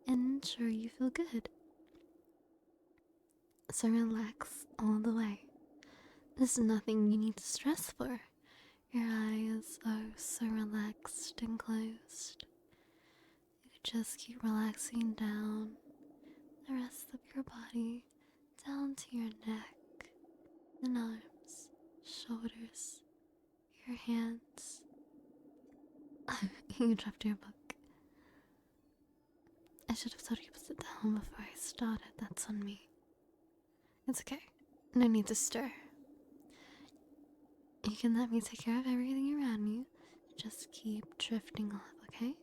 and ensure you feel good. So relax all the way. There's nothing you need to stress for. Your eyes are so relaxed and closed. You just keep relaxing down the rest of your body, down to your neck, and arms, shoulders, your hands, You dropped your book. I should have told you to sit down before I started. That's on me. It's okay. No need to stir. You can let me take care of everything around you. Just keep drifting off, okay?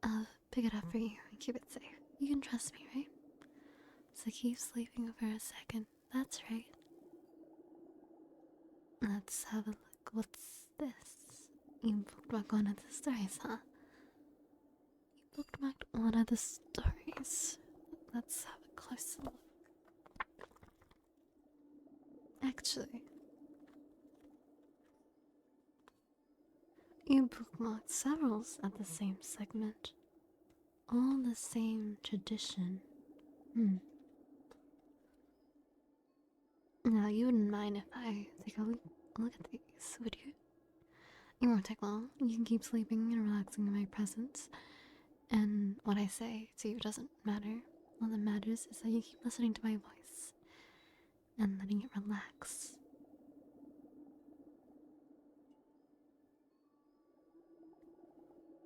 I'll pick it up for you and keep it safe. You can trust me, right? So keep sleeping for a second. That's right. Let's have a look. What's this? You bookmarked one of the stories, huh? You bookmarked one of the stories. Let's have a closer look. Actually, you bookmarked several at the same segment. All the same tradition. Now, you wouldn't mind if I take a look at these, would you? It won't take long. You can keep sleeping and relaxing in my presence. And what I say to you doesn't matter. All that matters is that you keep listening to my voice and letting it relax.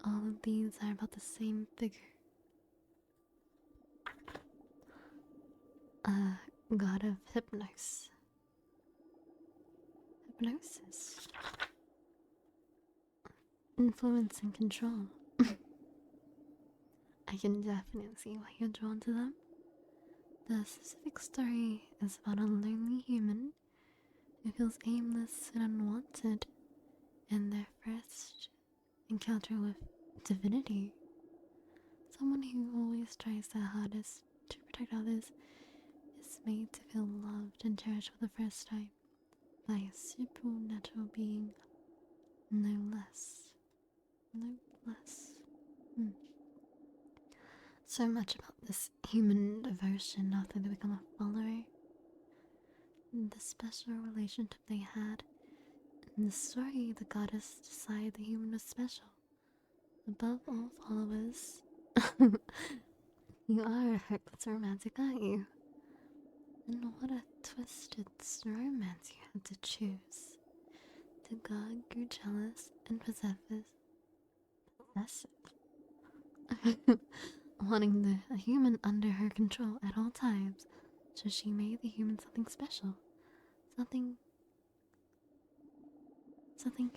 All of these are about the same figure. A god of hypnosis. Hypnosis. Influence and control. I can definitely see why you're drawn to them. The specific story is about a lonely human who feels aimless and unwanted in their first encounter with divinity. Someone who always tries their hardest to protect others is made to feel loved and cherished for the first time by a supernatural being, no less. No less. So much about this human devotion after they become a follower. The special relationship they had. In the story, the goddess decided the human was special. Above all followers. You are a hopeless romantic, aren't you? And what a twisted romance you had to choose. The god grew jealous and possessive. Wanting a human under her control at all times, so she made the human something special. Something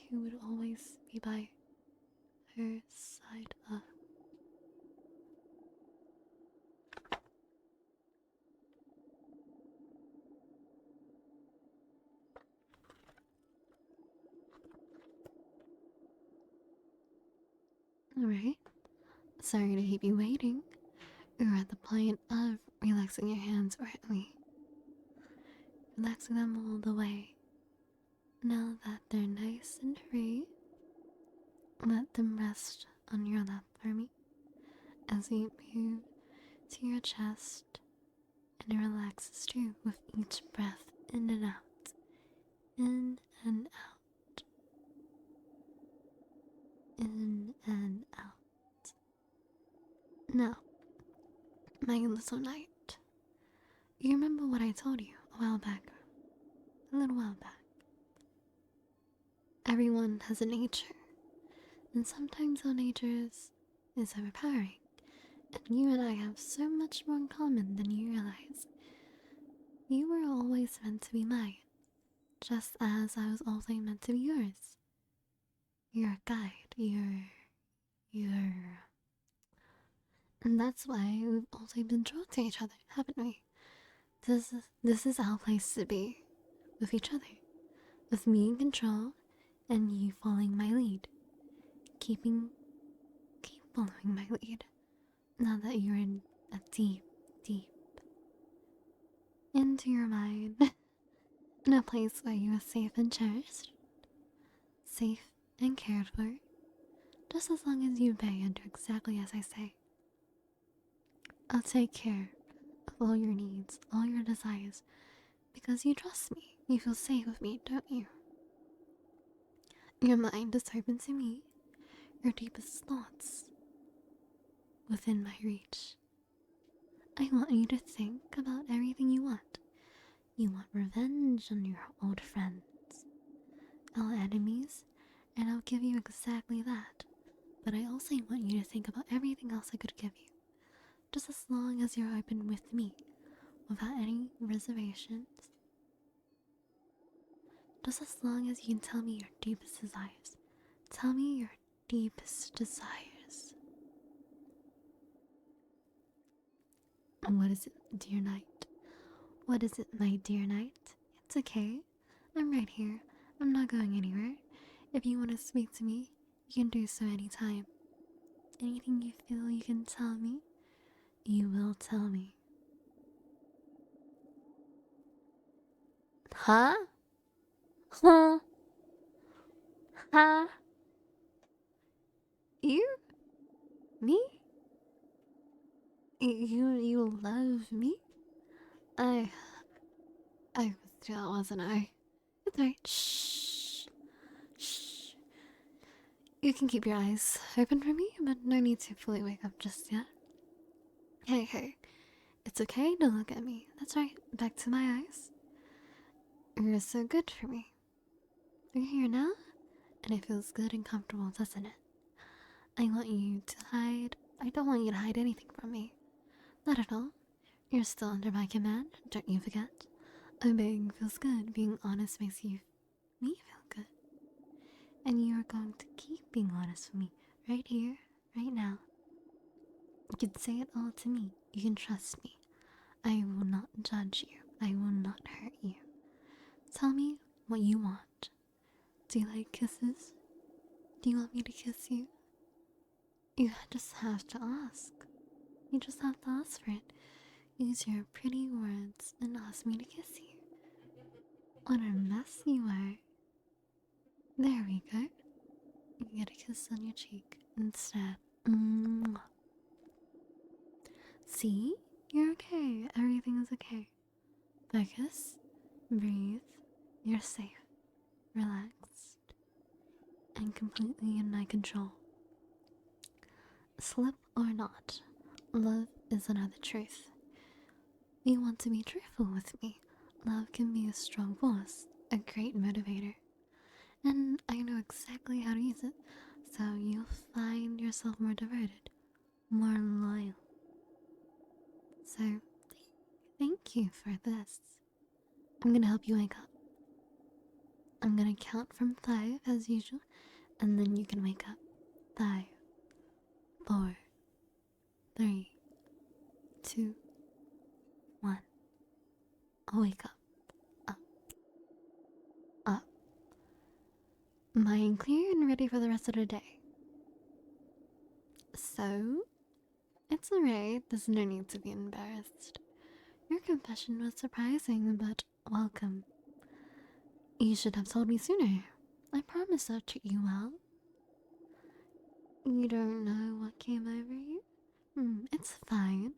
who would always be by her side of. Alright. Sorry to keep you waiting. You're at the point of relaxing your hands, aren't we? Relaxing them all the way. Now that they're nice and free, let them rest on your lap for me as we move to your chest, and it relaxes too with each breath in and out. In and out. In and out. Now, my little knight, you remember what I told you a while back? A little while back. Everyone has a nature, and sometimes our natures is overpowering, and you and I have so much more in common than you realize. You were always meant to be mine, just as I was always meant to be yours. You're a guide, and that's why we've always been drawn to each other, haven't we? This is our place to be, with each other, with me in control, and you following my lead. Keep following my lead. Now that you're in a deep into your mind, in a place where you are safe and cherished, safe and cared for, just as long as you obey and do exactly as I say. I'll take care of all your needs, all your desires, because you trust me. You feel safe with me, don't you? Your mind is open to me, your deepest thoughts within my reach. I want you to think about everything you want. You want revenge on your old friends, our enemies, and I'll give you exactly that. but I also want you to think about everything else I could give you. Just as long as you're open with me, without any reservations. Just as long as you can tell me your deepest desires. Tell me your deepest desires. And what is it, dear knight? What is it, my dear knight? It's okay. I'm right here. I'm not going anywhere. If you want to speak to me, you can do so anytime. Anything you feel you can tell me, you will tell me. Huh? Huh? Huh? You? Me? You love me? I was that, wasn't I? It's right. Shh. Shh. You can keep your eyes open for me, but no need to fully wake up just yet. Hey, hey. It's okay to look at me. That's right. Back to my eyes. You're so good for me. You're here now, and it feels good and comfortable, doesn't it? I want you to hide. I don't want you to hide anything from me. Not at all. You're still under my command, don't you forget. Obeying feels good. Being honest makes me feel good. And you are going to keep being honest with me right here, right now. You can say it all to me. You can trust me. I will not judge you. I will not hurt you. Tell me what you want. Do you like kisses? Do you want me to kiss you? You just have to ask. You just have to ask for it. Use your pretty words and ask me to kiss you. What a mess you are. There we go. You get a kiss on your cheek instead. Mwah. See? You're okay. Everything is okay. Focus. Breathe. You're safe. Relaxed. And completely in my control. Slip or not, love is another truth. You want to be truthful with me. Love can be a strong force, a great motivator. And I know exactly how to use it, so you'll find yourself more devoted, more loyal. So, thank you for this. I'm gonna help you wake up. I'm gonna count from 5 as usual, and then you can wake up. 5, 4, 3, 2, 1. I'll wake up, up, up. Mind clear and ready for the rest of the day. So, it's alright, there's no need to be embarrassed. Your confession was surprising, but welcome. You should have told me sooner. I promise I'll treat you well. You don't know what came over you? It's fine.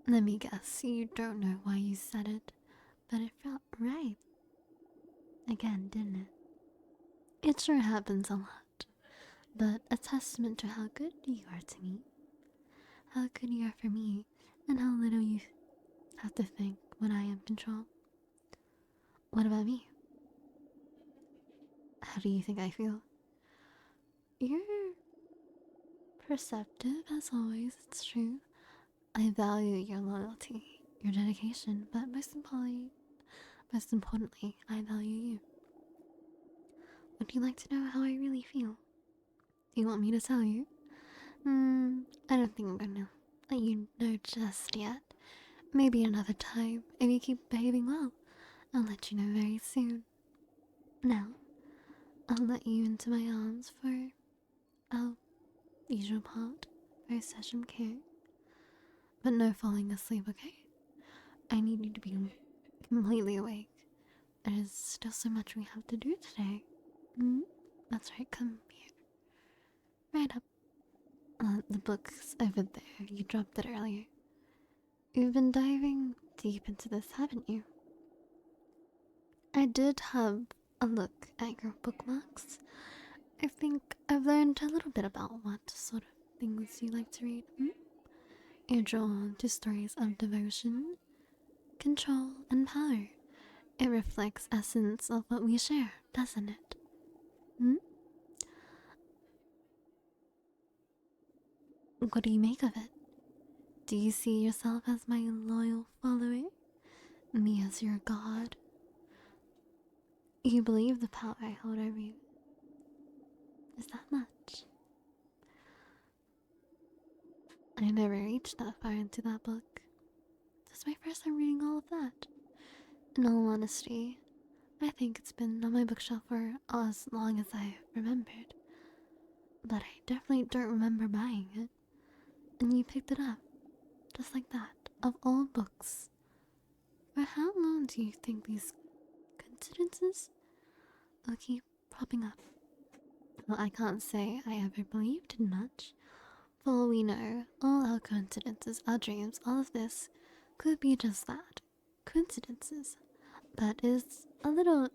Let me guess, you don't know why you said it, but it felt right. Again, didn't it? It sure happens a lot, but a testament to how good you are to me, how good you are for me, and how little you have to think when I am in control. What about me? How do you think I feel? You're perceptive as always, it's true. I value your loyalty, your dedication, but most importantly, I value you. Would you like to know how I really feel? Do you want me to tell you? I don't think I'm gonna let you know just yet. Maybe another time, if you keep behaving well, I'll let you know very soon. Now, I'll let you into my arms for our usual part, for session care. But no falling asleep, okay? I need you to be completely awake. There's still so much we have to do today. That's right, come here. Right up. The book's over there. You dropped it earlier. You've been diving deep into this, haven't you? I did have a look at your bookmarks. I think I've learned a little bit about what sort of things you like to read. You're drawn to stories of devotion, control, and power. It reflects essence of what we share, doesn't it? Hmm? What do you make of it? Do you see yourself as my loyal follower? Me as your god? You believe the power I hold over you? Is that much? I never reached that far into that book. This is my first time reading all of that. In all honesty, I think it's been on my bookshelf for as long as I remembered. But I definitely don't remember buying it. And you picked it up, just like that, of all books. For how long do you think these coincidences will keep popping up? Well, I can't say I ever believed in much. For all we know, all our coincidences, our dreams, all of this could be just that. Coincidences. But it's a little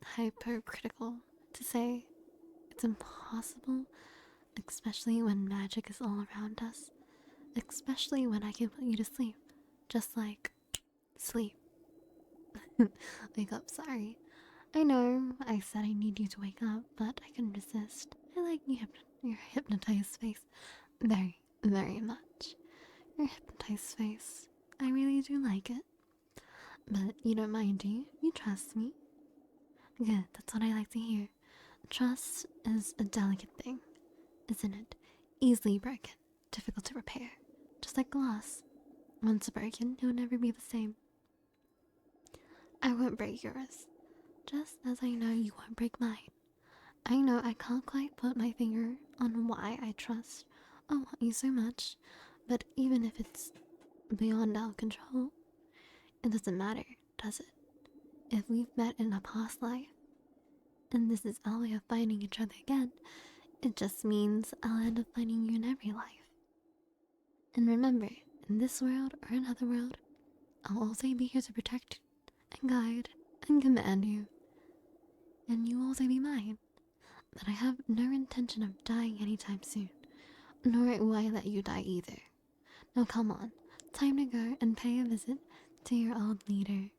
hypercritical to say it's impossible, especially when magic is all around us. Especially when I can put you to sleep. Just like sleep. Wake up, sorry. I know I said I need you to wake up, but I couldn't resist. I like your hypnotized face very, very much. Your hypnotized face. I really do like it. But you don't mind, do you? You trust me? Good, that's what I like to hear. Trust is a delicate thing, isn't it? Easily broken, difficult to repair. Just like glass. Once broken, it will never be the same. I won't break yours, just as I know you won't break mine. I know I can't quite put my finger on why I trust or want you so much, but even if it's beyond our control, it doesn't matter, does it? If we've met in a past life, and this is our way of finding each other again, it just means I'll end up finding you in every life. And remember, in this world or another world, I'll also be here to protect and guide and command you. And you will also be mine. But I have no intention of dying anytime soon, nor will I let you die either. Now come on, time to go and pay a visit to your old leader.